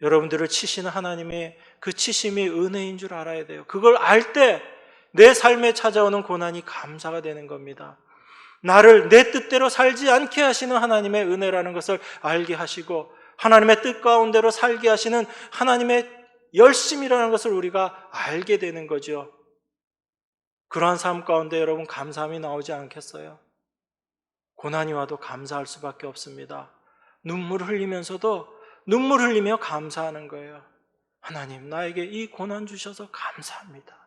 여러분들을 치시는 하나님의 그 치심이 은혜인 줄 알아야 돼요. 그걸 알 때 내 삶에 찾아오는 고난이 감사가 되는 겁니다. 나를 내 뜻대로 살지 않게 하시는 하나님의 은혜라는 것을 알게 하시고 하나님의 뜻 가운데로 살게 하시는 하나님의 열심이라는 것을 우리가 알게 되는 거죠. 그러한 삶 가운데 여러분 감사함이 나오지 않겠어요? 고난이 와도 감사할 수밖에 없습니다. 눈물을 흘리면서도 눈물 흘리며 감사하는 거예요. 하나님, 나에게 이 고난 주셔서 감사합니다.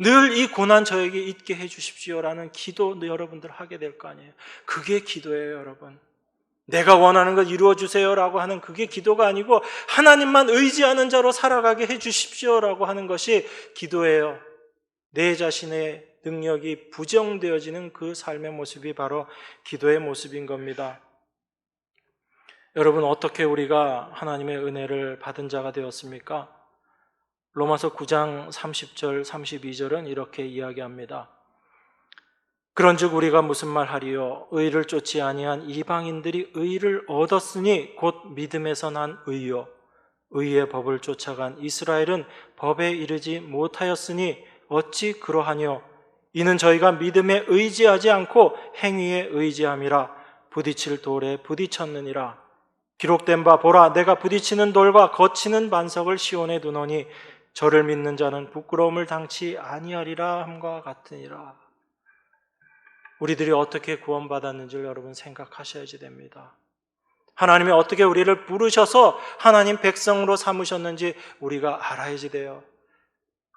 늘 이 고난 저에게 있게 해 주십시오라는 기도 여러분들 하게 될 거 아니에요. 그게 기도예요, 여러분. 내가 원하는 것 이루어 주세요라고 하는 그게 기도가 아니고 하나님만 의지하는 자로 살아가게 해 주십시오라고 하는 것이 기도예요. 내 자신의 능력이 부정되어지는 그 삶의 모습이 바로 기도의 모습인 겁니다. 여러분, 어떻게 우리가 하나님의 은혜를 받은 자가 되었습니까? 로마서 9장 30절 32절은 이렇게 이야기합니다. 그런즉 우리가 무슨 말하리요? 의를 쫓지 아니한 이방인들이 의를 얻었으니 곧 믿음에서 난 의요. 의의 법을 쫓아간 이스라엘은 법에 이르지 못하였으니 어찌 그러하뇨? 이는 저희가 믿음에 의지하지 않고 행위에 의지함이라. 부딪힐 돌에 부딪혔느니라. 기록된 바 보라, 내가 부딪히는 돌과 거치는 반석을 시온에 두노니 저를 믿는 자는 부끄러움을 당치 아니하리라 함과 같으니라. 우리들이 어떻게 구원받았는지를 여러분 생각하셔야지 됩니다. 하나님이 어떻게 우리를 부르셔서 하나님 백성으로 삼으셨는지 우리가 알아야지 돼요.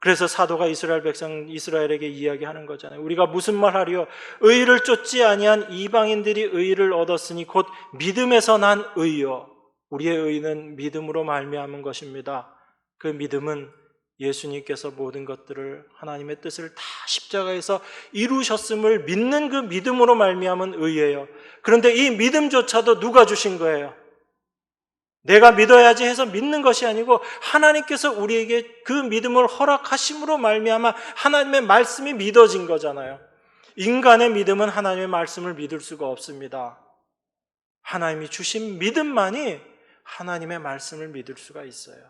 그래서 사도가 이스라엘에게 이야기하는 거잖아요. 우리가 무슨 말 하리요? 의를 쫓지 아니한 이방인들이 의를 얻었으니 곧 믿음에서 난 의요. 우리의 의는 믿음으로 말미암은 것입니다. 그 믿음은 예수님께서 모든 것들을 하나님의 뜻을 다 십자가에서 이루셨음을 믿는 그 믿음으로 말미암은 의예요. 그런데 이 믿음조차도 누가 주신 거예요? 내가 믿어야지 해서 믿는 것이 아니고 하나님께서 우리에게 그 믿음을 허락하심으로 말미암아 하나님의 말씀이 믿어진 거잖아요. 인간의 믿음은 하나님의 말씀을 믿을 수가 없습니다. 하나님이 주신 믿음만이 하나님의 말씀을 믿을 수가 있어요.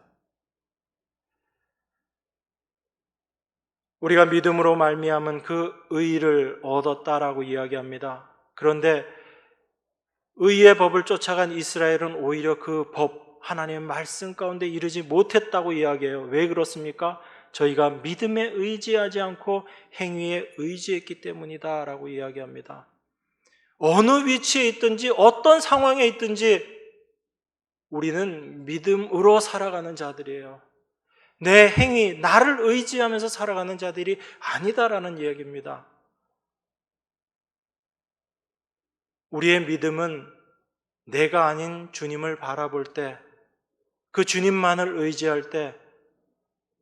우리가 믿음으로 말미암은 그 의를 얻었다라고 이야기합니다. 그런데 의의 법을 쫓아간 이스라엘은 오히려 그 법, 하나님의 말씀 가운데 이르지 못했다고 이야기해요. 왜 그렇습니까? 저희가 믿음에 의지하지 않고 행위에 의지했기 때문이다 라고 이야기합니다. 어느 위치에 있든지 어떤 상황에 있든지 우리는 믿음으로 살아가는 자들이에요. 내 행위, 나를 의지하면서 살아가는 자들이 아니다라는 이야기입니다. 우리의 믿음은 내가 아닌 주님을 바라볼 때, 그 주님만을 의지할 때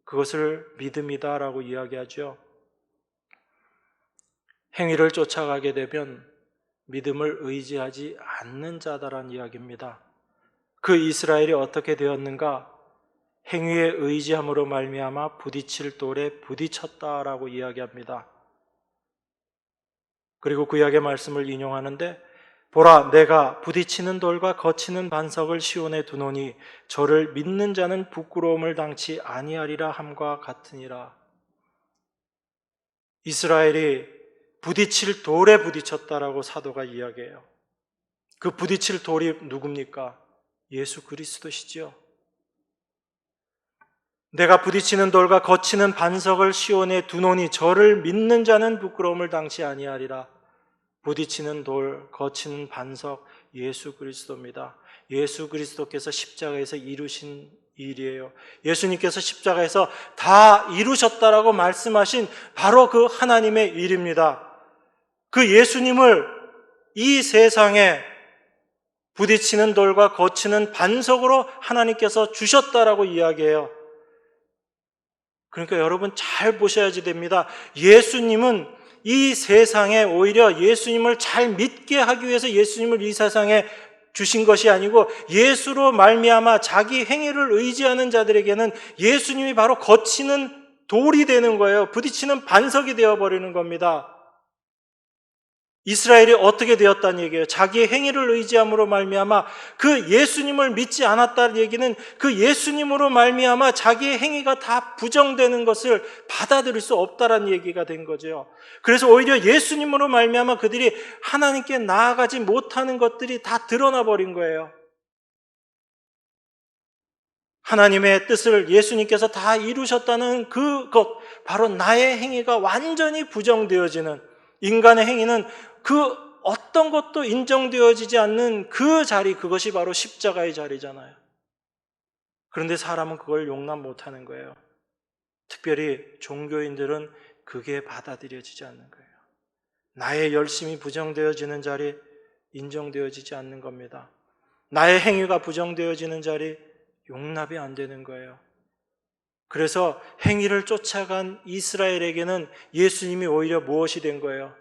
그것을 믿음이다라고 이야기하죠. 행위를 쫓아가게 되면 믿음을 의지하지 않는 자다라는 이야기입니다. 그 이스라엘이 어떻게 되었는가? 행위에 의지함으로 말미암아 부딪힐 돌에 부딪혔다라고 이야기합니다. 그리고 구약의 말씀을 인용하는데, 보라, 내가 부딪히는 돌과 거치는 반석을 시온에 두노니 저를 믿는 자는 부끄러움을 당치 아니하리라 함과 같으니라. 이스라엘이 부딪힐 돌에 부딪혔다라고 사도가 이야기해요. 그 부딪힐 돌이 누굽니까? 예수 그리스도시죠. 내가 부딪히는 돌과 거치는 반석을 시온에 두노니 저를 믿는 자는 부끄러움을 당치 아니하리라. 부딪히는 돌, 거치는 반석, 예수 그리스도입니다. 예수 그리스도께서 십자가에서 이루신 일이에요. 예수님께서 십자가에서 다 이루셨다라고 말씀하신 바로 그 하나님의 일입니다. 그 예수님을 이 세상에 부딪히는 돌과 거치는 반석으로 하나님께서 주셨다라고 이야기해요. 그러니까 여러분 잘 보셔야지 됩니다. 예수님은 이 세상에 오히려 예수님을 잘 믿게 하기 위해서 예수님을 이 세상에 주신 것이 아니고, 예수로 말미암아 자기 행위를 의지하는 자들에게는 예수님이 바로 거치는 돌이 되는 거예요. 부딪히는 반석이 되어버리는 겁니다. 이스라엘이 어떻게 되었다는 얘기예요? 자기의 행위를 의지함으로 말미암아, 그 예수님을 믿지 않았다는 얘기는 그 예수님으로 말미암아 자기의 행위가 다 부정되는 것을 받아들일 수 없다라는 얘기가 된 거죠. 그래서 오히려 예수님으로 말미암아 그들이 하나님께 나아가지 못하는 것들이 다 드러나 버린 거예요. 하나님의 뜻을 예수님께서 다 이루셨다는 그것, 바로 나의 행위가 완전히 부정되어지는, 인간의 행위는 그 어떤 것도 인정되어지지 않는 그 자리, 그것이 바로 십자가의 자리잖아요. 그런데 사람은 그걸 용납 못하는 거예요. 특별히 종교인들은 그게 받아들여지지 않는 거예요. 나의 열심이 부정되어지는 자리, 인정되어지지 않는 겁니다. 나의 행위가 부정되어지는 자리, 용납이 안 되는 거예요. 그래서 행위를 쫓아간 이스라엘에게는 예수님이 오히려 무엇이 된 거예요?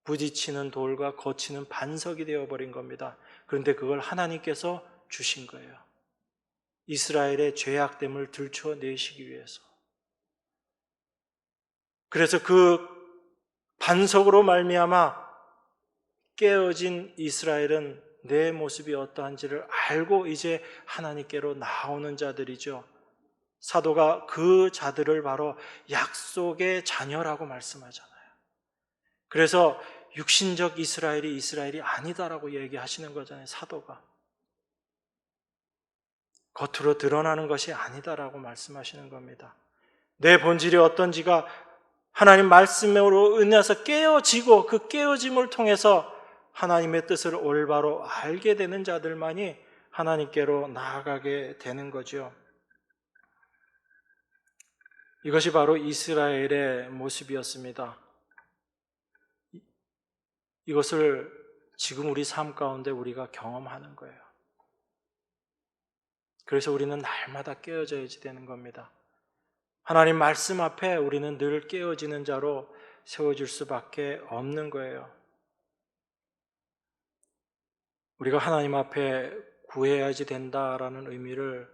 부딪히는 돌과 거치는 반석이 되어버린 겁니다. 그런데 그걸 하나님께서 주신 거예요. 이스라엘의 죄악됨을 들춰내시기 위해서. 그래서 그 반석으로 말미암아 깨어진 이스라엘은 내 모습이 어떠한지를 알고 이제 하나님께로 나오는 자들이죠. 사도가 그 자들을 바로 약속의 자녀라고 말씀하잖아요. 그래서 육신적 이스라엘이 아니다라고 얘기하시는 거잖아요, 사도가. 겉으로 드러나는 것이 아니다라고 말씀하시는 겁니다. 내 본질이 어떤지가 하나님 말씀으로 인해서 깨어지고, 그 깨어짐을 통해서 하나님의 뜻을 올바로 알게 되는 자들만이 하나님께로 나아가게 되는 거죠. 이것이 바로 이스라엘의 모습이었습니다. 이것을 지금 우리 삶 가운데 우리가 경험하는 거예요. 그래서 우리는 날마다 깨어져야지 되는 겁니다. 하나님 말씀 앞에 우리는 늘 깨어지는 자로 세워질 수밖에 없는 거예요. 우리가 하나님 앞에 구해야지 된다라는 의미를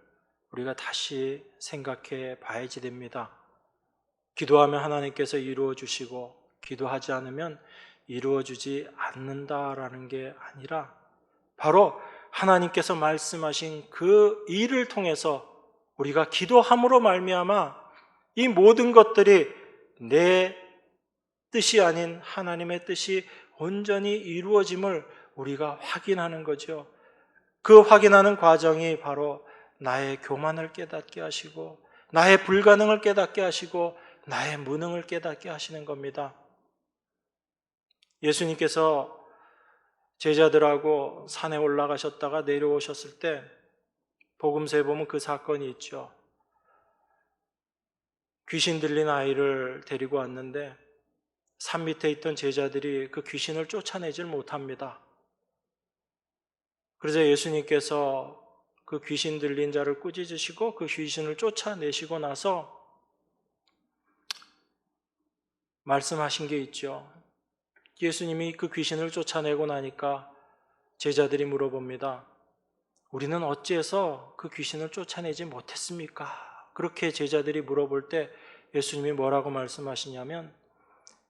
우리가 다시 생각해 봐야지 됩니다. 기도하면 하나님께서 이루어 주시고, 기도하지 않으면 이루어 주지 않는다라는 게 아니라, 바로 하나님께서 말씀하신 그 일을 통해서 우리가 기도함으로 말미암아 이 모든 것들이 내 뜻이 아닌 하나님의 뜻이 온전히 이루어짐을 우리가 확인하는 거죠. 그 확인하는 과정이 바로 나의 교만을 깨닫게 하시고, 나의 불가능을 깨닫게 하시고, 나의 무능을 깨닫게 하시는 겁니다. 예수님께서 제자들하고 산에 올라가셨다가 내려오셨을 때 복음서에 보면 그 사건이 있죠. 귀신 들린 아이를 데리고 왔는데 산 밑에 있던 제자들이 그 귀신을 쫓아내질 못합니다. 그래서 예수님께서 그 귀신 들린 자를 꾸짖으시고 그 귀신을 쫓아내시고 나서 말씀하신 게 있죠. 예수님이 그 귀신을 쫓아내고 나니까 제자들이 물어봅니다. 우리는 어찌해서 그 귀신을 쫓아내지 못했습니까? 그렇게 제자들이 물어볼 때 예수님이 뭐라고 말씀하시냐면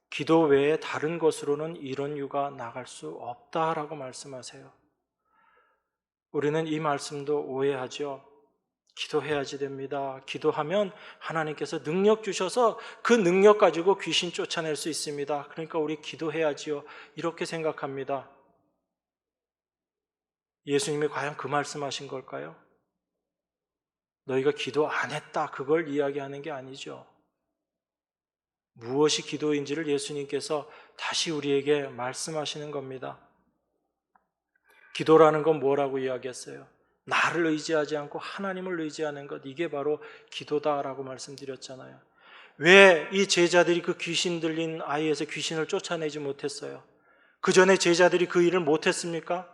기도 외에 다른 것으로는 이런 유가 나갈 수 없다라고 말씀하세요. 우리는 이 말씀도 오해하죠. 기도해야지 됩니다. 기도하면 하나님께서 능력 주셔서 그 능력 가지고 귀신 쫓아낼 수 있습니다. 그러니까 우리 기도해야지요. 이렇게 생각합니다. 예수님이 과연 그 말씀하신 걸까요? 너희가 기도 안 했다. 그걸 이야기하는 게 아니죠. 무엇이 기도인지를 예수님께서 다시 우리에게 말씀하시는 겁니다. 기도라는 건 뭐라고 이야기했어요? 나를 의지하지 않고 하나님을 의지하는 것, 이게 바로 기도다라고 말씀드렸잖아요. 왜 이 제자들이 그 귀신 들린 아이에서 귀신을 쫓아내지 못했어요? 그 전에 제자들이 그 일을 못했습니까?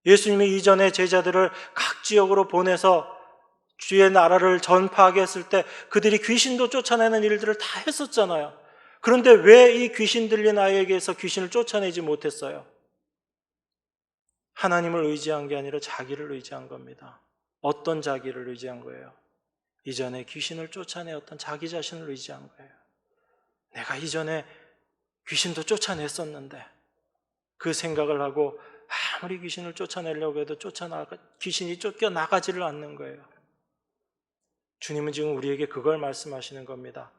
예수님이 이전에 제자들을 각 지역으로 보내서 주의 나라를 전파하게 했을 때 그들이 귀신도 쫓아내는 일들을 다 했었잖아요. 그런데 왜 이 귀신 들린 아이에게서 귀신을 쫓아내지 못했어요? 하나님을 의지한 게 아니라 자기를 의지한 겁니다. 어떤 자기를 의지한 거예요? 이전에 귀신을 쫓아내었던 자기 자신을 의지한 거예요. 내가 이전에 귀신도 쫓아냈었는데 그 생각을 하고 아무리 귀신을 쫓아내려고 해도 귀신이 쫓겨나가지를 않는 거예요. 주님은 지금 우리에게 그걸 말씀하시는 겁니다.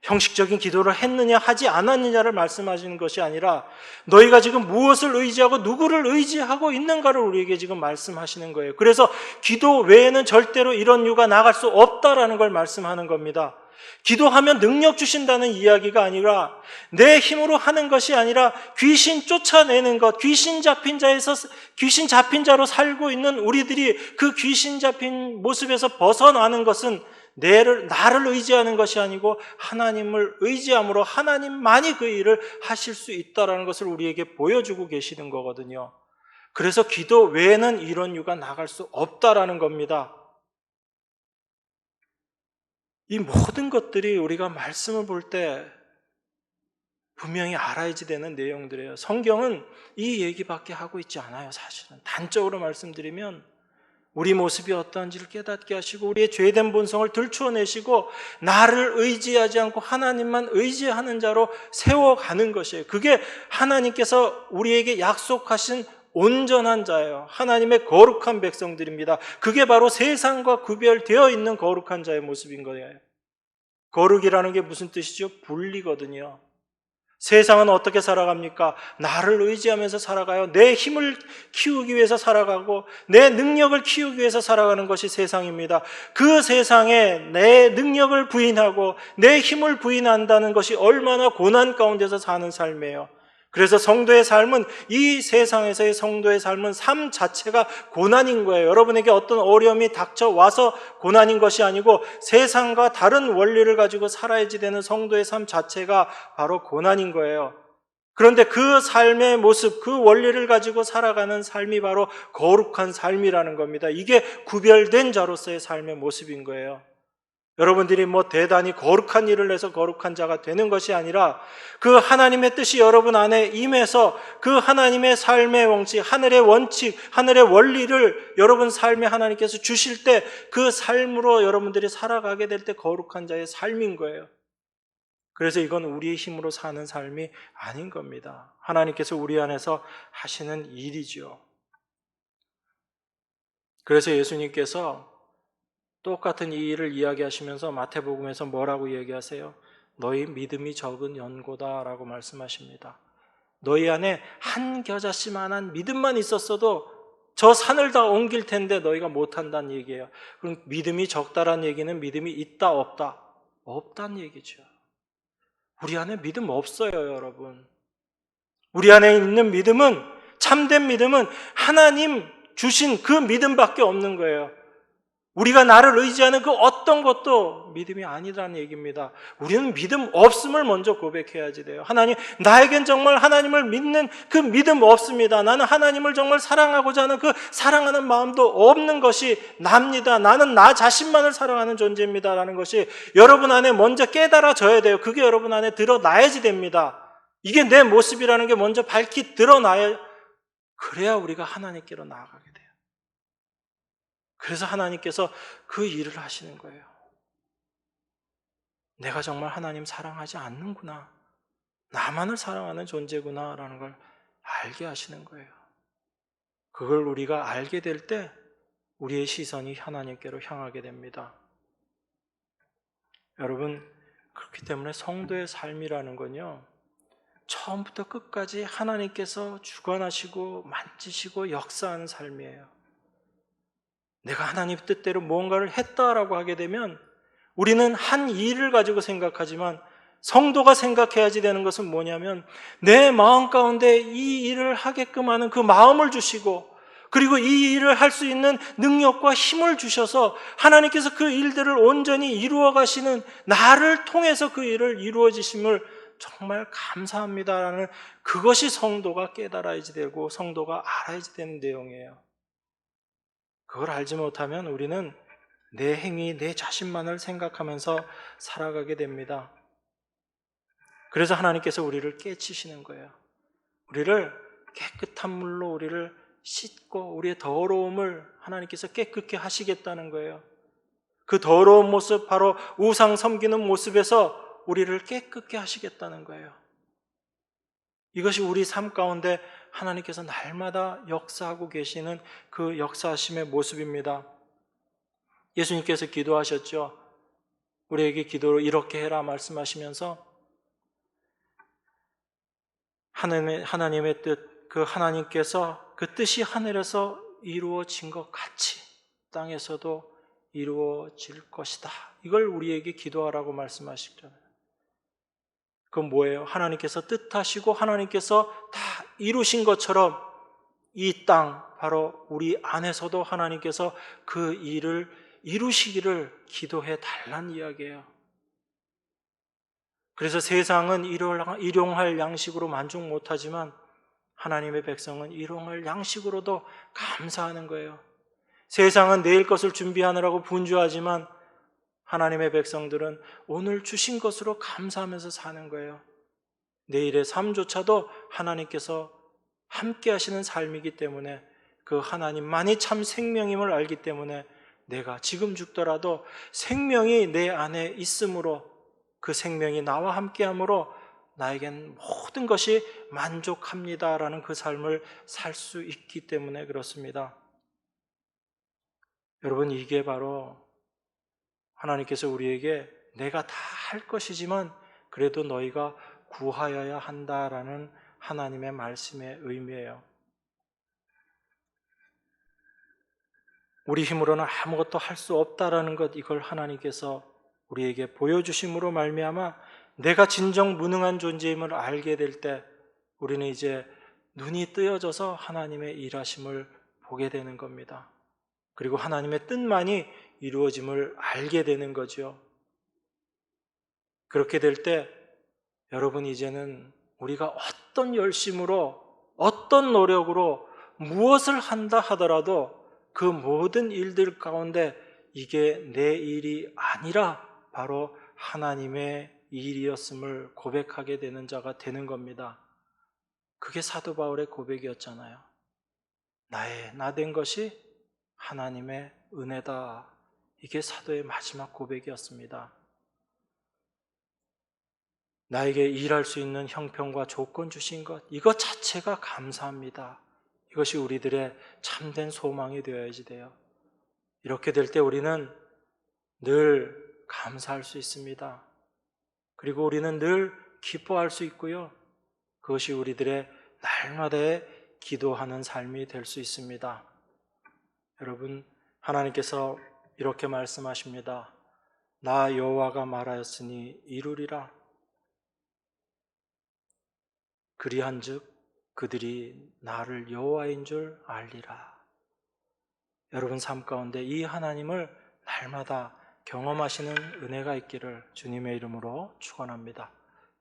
형식적인 기도를 했느냐 하지 않았느냐를 말씀하시는 것이 아니라 너희가 지금 무엇을 의지하고 누구를 의지하고 있는가를 우리에게 지금 말씀하시는 거예요. 그래서 기도 외에는 절대로 이런 유가 나갈 수 없다라는 걸 말씀하는 겁니다. 기도하면 능력 주신다는 이야기가 아니라 내 힘으로 하는 것이 아니라 귀신 쫓아내는 것, 귀신 잡힌 자로 살고 있는 우리들이 그 귀신 잡힌 모습에서 벗어나는 것은 나를 의지하는 것이 아니고 하나님을 의지함으로 하나님만이 그 일을 하실 수 있다는 것을 우리에게 보여주고 계시는 거거든요. 그래서 기도 외에는 이런 유가 나갈 수 없다라는 겁니다. 이 모든 것들이 우리가 말씀을 볼 때 분명히 알아야지 되는 내용들이에요. 성경은 이 얘기밖에 하고 있지 않아요. 사실은 단적으로 말씀드리면 우리 모습이 어떠한지를 깨닫게 하시고 우리의 죄된 본성을 들추어내시고 나를 의지하지 않고 하나님만 의지하는 자로 세워가는 것이에요. 그게 하나님께서 우리에게 약속하신 온전한 자예요. 하나님의 거룩한 백성들입니다. 그게 바로 세상과 구별되어 있는 거룩한 자의 모습인 거예요. 거룩이라는 게 무슨 뜻이죠? 분리거든요. 세상은 어떻게 살아갑니까? 나를 의지하면서 살아가요. 내 힘을 키우기 위해서 살아가고 내 능력을 키우기 위해서 살아가는 것이 세상입니다. 그 세상에 내 능력을 부인하고 내 힘을 부인한다는 것이 얼마나 고난 가운데서 사는 삶이에요. 그래서 성도의 삶은 이 세상에서의 성도의 삶은 삶 자체가 고난인 거예요. 여러분에게 어떤 어려움이 닥쳐와서 고난인 것이 아니고 세상과 다른 원리를 가지고 살아야지 되는 성도의 삶 자체가 바로 고난인 거예요. 그런데 그 삶의 모습, 그 원리를 가지고 살아가는 삶이 바로 거룩한 삶이라는 겁니다. 이게 구별된 자로서의 삶의 모습인 거예요. 여러분들이 대단히 거룩한 일을 해서 거룩한 자가 되는 것이 아니라 그 하나님의 뜻이 여러분 안에 임해서 그 하나님의 삶의 원칙, 하늘의 원칙, 하늘의 원리를 여러분 삶에 하나님께서 주실 때 그 삶으로 여러분들이 살아가게 될 때 거룩한 자의 삶인 거예요. 그래서 이건 우리의 힘으로 사는 삶이 아닌 겁니다. 하나님께서 우리 안에서 하시는 일이죠. 그래서 예수님께서 똑같은 이 일을 이야기하시면서 마태복음에서 뭐라고 얘기하세요? 너희 믿음이 적은 연고다라고 말씀하십니다. 너희 안에 한 겨자씨만한 믿음만 있었어도 저 산을 다 옮길 텐데 너희가 못한다는 얘기예요. 그럼 믿음이 적다라는 얘기는 믿음이 있다 없다? 없다는 얘기죠. 우리 안에 믿음 없어요, 여러분. 우리 안에 있는 믿음은, 참된 믿음은 하나님 주신 그 믿음밖에 없는 거예요. 우리가 나를 의지하는 그 어떤 것도 믿음이 아니라는 얘기입니다. 우리는 믿음 없음을 먼저 고백해야지 돼요. 하나님, 나에겐 정말 하나님을 믿는 그 믿음 없습니다. 나는 하나님을 정말 사랑하고자 하는 그 사랑하는 마음도 없는 것이 납니다. 나는 나 자신만을 사랑하는 존재입니다. 라는 것이 여러분 안에 먼저 깨달아져야 돼요. 그게 여러분 안에 드러나야지 됩니다. 이게 내 모습이라는 게 먼저 밝히 드러나야, 그래야 우리가 하나님께로 나아가게 돼요. 그래서 하나님께서 그 일을 하시는 거예요. 내가 정말 하나님 사랑하지 않는구나. 나만을 사랑하는 존재구나 라는 걸 알게 하시는 거예요. 그걸 우리가 알게 될 때 우리의 시선이 하나님께로 향하게 됩니다. 여러분, 그렇기 때문에 성도의 삶이라는 건요, 처음부터 끝까지 하나님께서 주관하시고 만지시고 역사하는 삶이에요. 내가 하나님 뜻대로 무언가를 했다라고 하게 되면 우리는 한 일을 가지고 생각하지만 성도가 생각해야지 되는 것은 뭐냐면 내 마음 가운데 이 일을 하게끔 하는 그 마음을 주시고 그리고 이 일을 할 수 있는 능력과 힘을 주셔서 하나님께서 그 일들을 온전히 이루어 가시는 나를 통해서 그 일을 이루어지심을 정말 감사합니다라는 그것이 성도가 깨달아야지 되고 성도가 알아야지 되는 내용이에요. 그걸 알지 못하면 우리는 내 행위, 내 자신만을 생각하면서 살아가게 됩니다. 그래서 하나님께서 우리를 깨치시는 거예요. 우리를 깨끗한 물로 우리를 씻고 우리의 더러움을 하나님께서 깨끗게 하시겠다는 거예요. 그 더러운 모습, 바로 우상 섬기는 모습에서 우리를 깨끗게 하시겠다는 거예요. 이것이 우리 삶 가운데 하나님께서 날마다 역사하고 계시는 그 역사하심의 모습입니다. 예수님께서 기도하셨죠. 우리에게 기도를 이렇게 해라 말씀하시면서 하나님의 뜻, 그 하나님께서 그 뜻이 하늘에서 이루어진 것 같이 땅에서도 이루어질 것이다. 이걸 우리에게 기도하라고 말씀하시잖아요. 그건 뭐예요? 하나님께서 뜻하시고 하나님께서 다 이루신 것처럼 이 땅, 바로 우리 안에서도 하나님께서 그 일을 이루시기를 기도해 달라는 이야기예요. 그래서 세상은 일용할 양식으로 만족 못하지만 하나님의 백성은 일용할 양식으로도 감사하는 거예요. 세상은 내일 것을 준비하느라고 분주하지만 하나님의 백성들은 오늘 주신 것으로 감사하면서 사는 거예요. 내일의 삶조차도 하나님께서 함께 하시는 삶이기 때문에 그 하나님만이 참 생명임을 알기 때문에 내가 지금 죽더라도 생명이 내 안에 있으므로 그 생명이 나와 함께함으로 나에겐 모든 것이 만족합니다라는 그 삶을 살 수 있기 때문에 그렇습니다. 여러분, 이게 바로 하나님께서 우리에게 내가 다 할 것이지만 그래도 너희가 구하여야 한다라는 하나님의 말씀의 의미예요. 우리 힘으로는 아무것도 할 수 없다라는 것, 이걸 하나님께서 우리에게 보여주심으로 말미암아 내가 진정 무능한 존재임을 알게 될 때 우리는 이제 눈이 뜨여져서 하나님의 일하심을 보게 되는 겁니다. 그리고 하나님의 뜻만이 이루어짐을 알게 되는 거죠. 그렇게 될 때 여러분, 이제는 우리가 어떤 열심으로 어떤 노력으로 무엇을 한다 하더라도 그 모든 일들 가운데 이게 내 일이 아니라 바로 하나님의 일이었음을 고백하게 되는 자가 되는 겁니다. 그게 사도 바울의 고백이었잖아요. 나 된 것이 하나님의 은혜다. 이게 사도의 마지막 고백이었습니다. 나에게 일할 수 있는 형편과 조건 주신 것, 이것 자체가 감사합니다. 이것이 우리들의 참된 소망이 되어야지 돼요. 이렇게 될 때 우리는 늘 감사할 수 있습니다. 그리고 우리는 늘 기뻐할 수 있고요. 그것이 우리들의 날마다의 기도하는 삶이 될 수 있습니다. 여러분, 하나님께서 이렇게 말씀하십니다. 나 여호와가 말하였으니 이루리라. 그리한즉 그들이 나를 여호와인 줄 알리라. 여러분 삶 가운데 이 하나님을 날마다 경험하시는 은혜가 있기를 주님의 이름으로 축원합니다.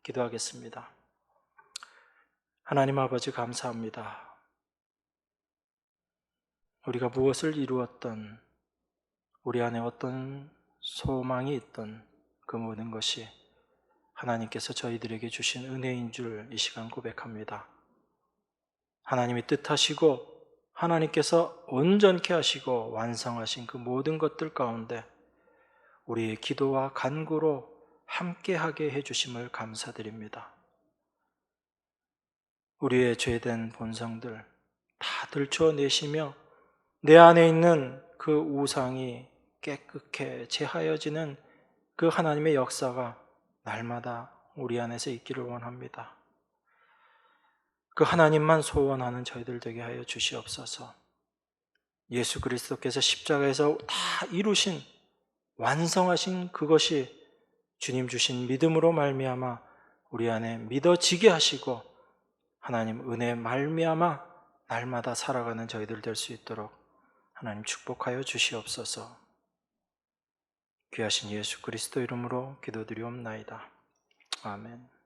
기도하겠습니다. 하나님 아버지 감사합니다. 우리가 무엇을 이루었던, 우리 안에 어떤 소망이 있던 그 모든 것이 하나님께서 저희들에게 주신 은혜인 줄 이 시간 고백합니다. 하나님이 뜻하시고 하나님께서 온전케 하시고 완성하신 그 모든 것들 가운데 우리의 기도와 간구로 함께하게 해주심을 감사드립니다. 우리의 죄된 본성들 다 들춰내시며 내 안에 있는 그 우상이 깨끗해 제하여지는 그 하나님의 역사가 날마다 우리 안에서 있기를 원합니다. 그 하나님만 소원하는 저희들 되게 하여 주시옵소서. 예수 그리스도께서 십자가에서 다 이루신 완성하신 그것이 주님 주신 믿음으로 말미암아 우리 안에 믿어지게 하시고 하나님 은혜 말미암아 날마다 살아가는 저희들 될 수 있도록 하나님 축복하여 주시옵소서. 귀하신 예수 그리스도 이름으로 기도드리옵나이다. 아멘.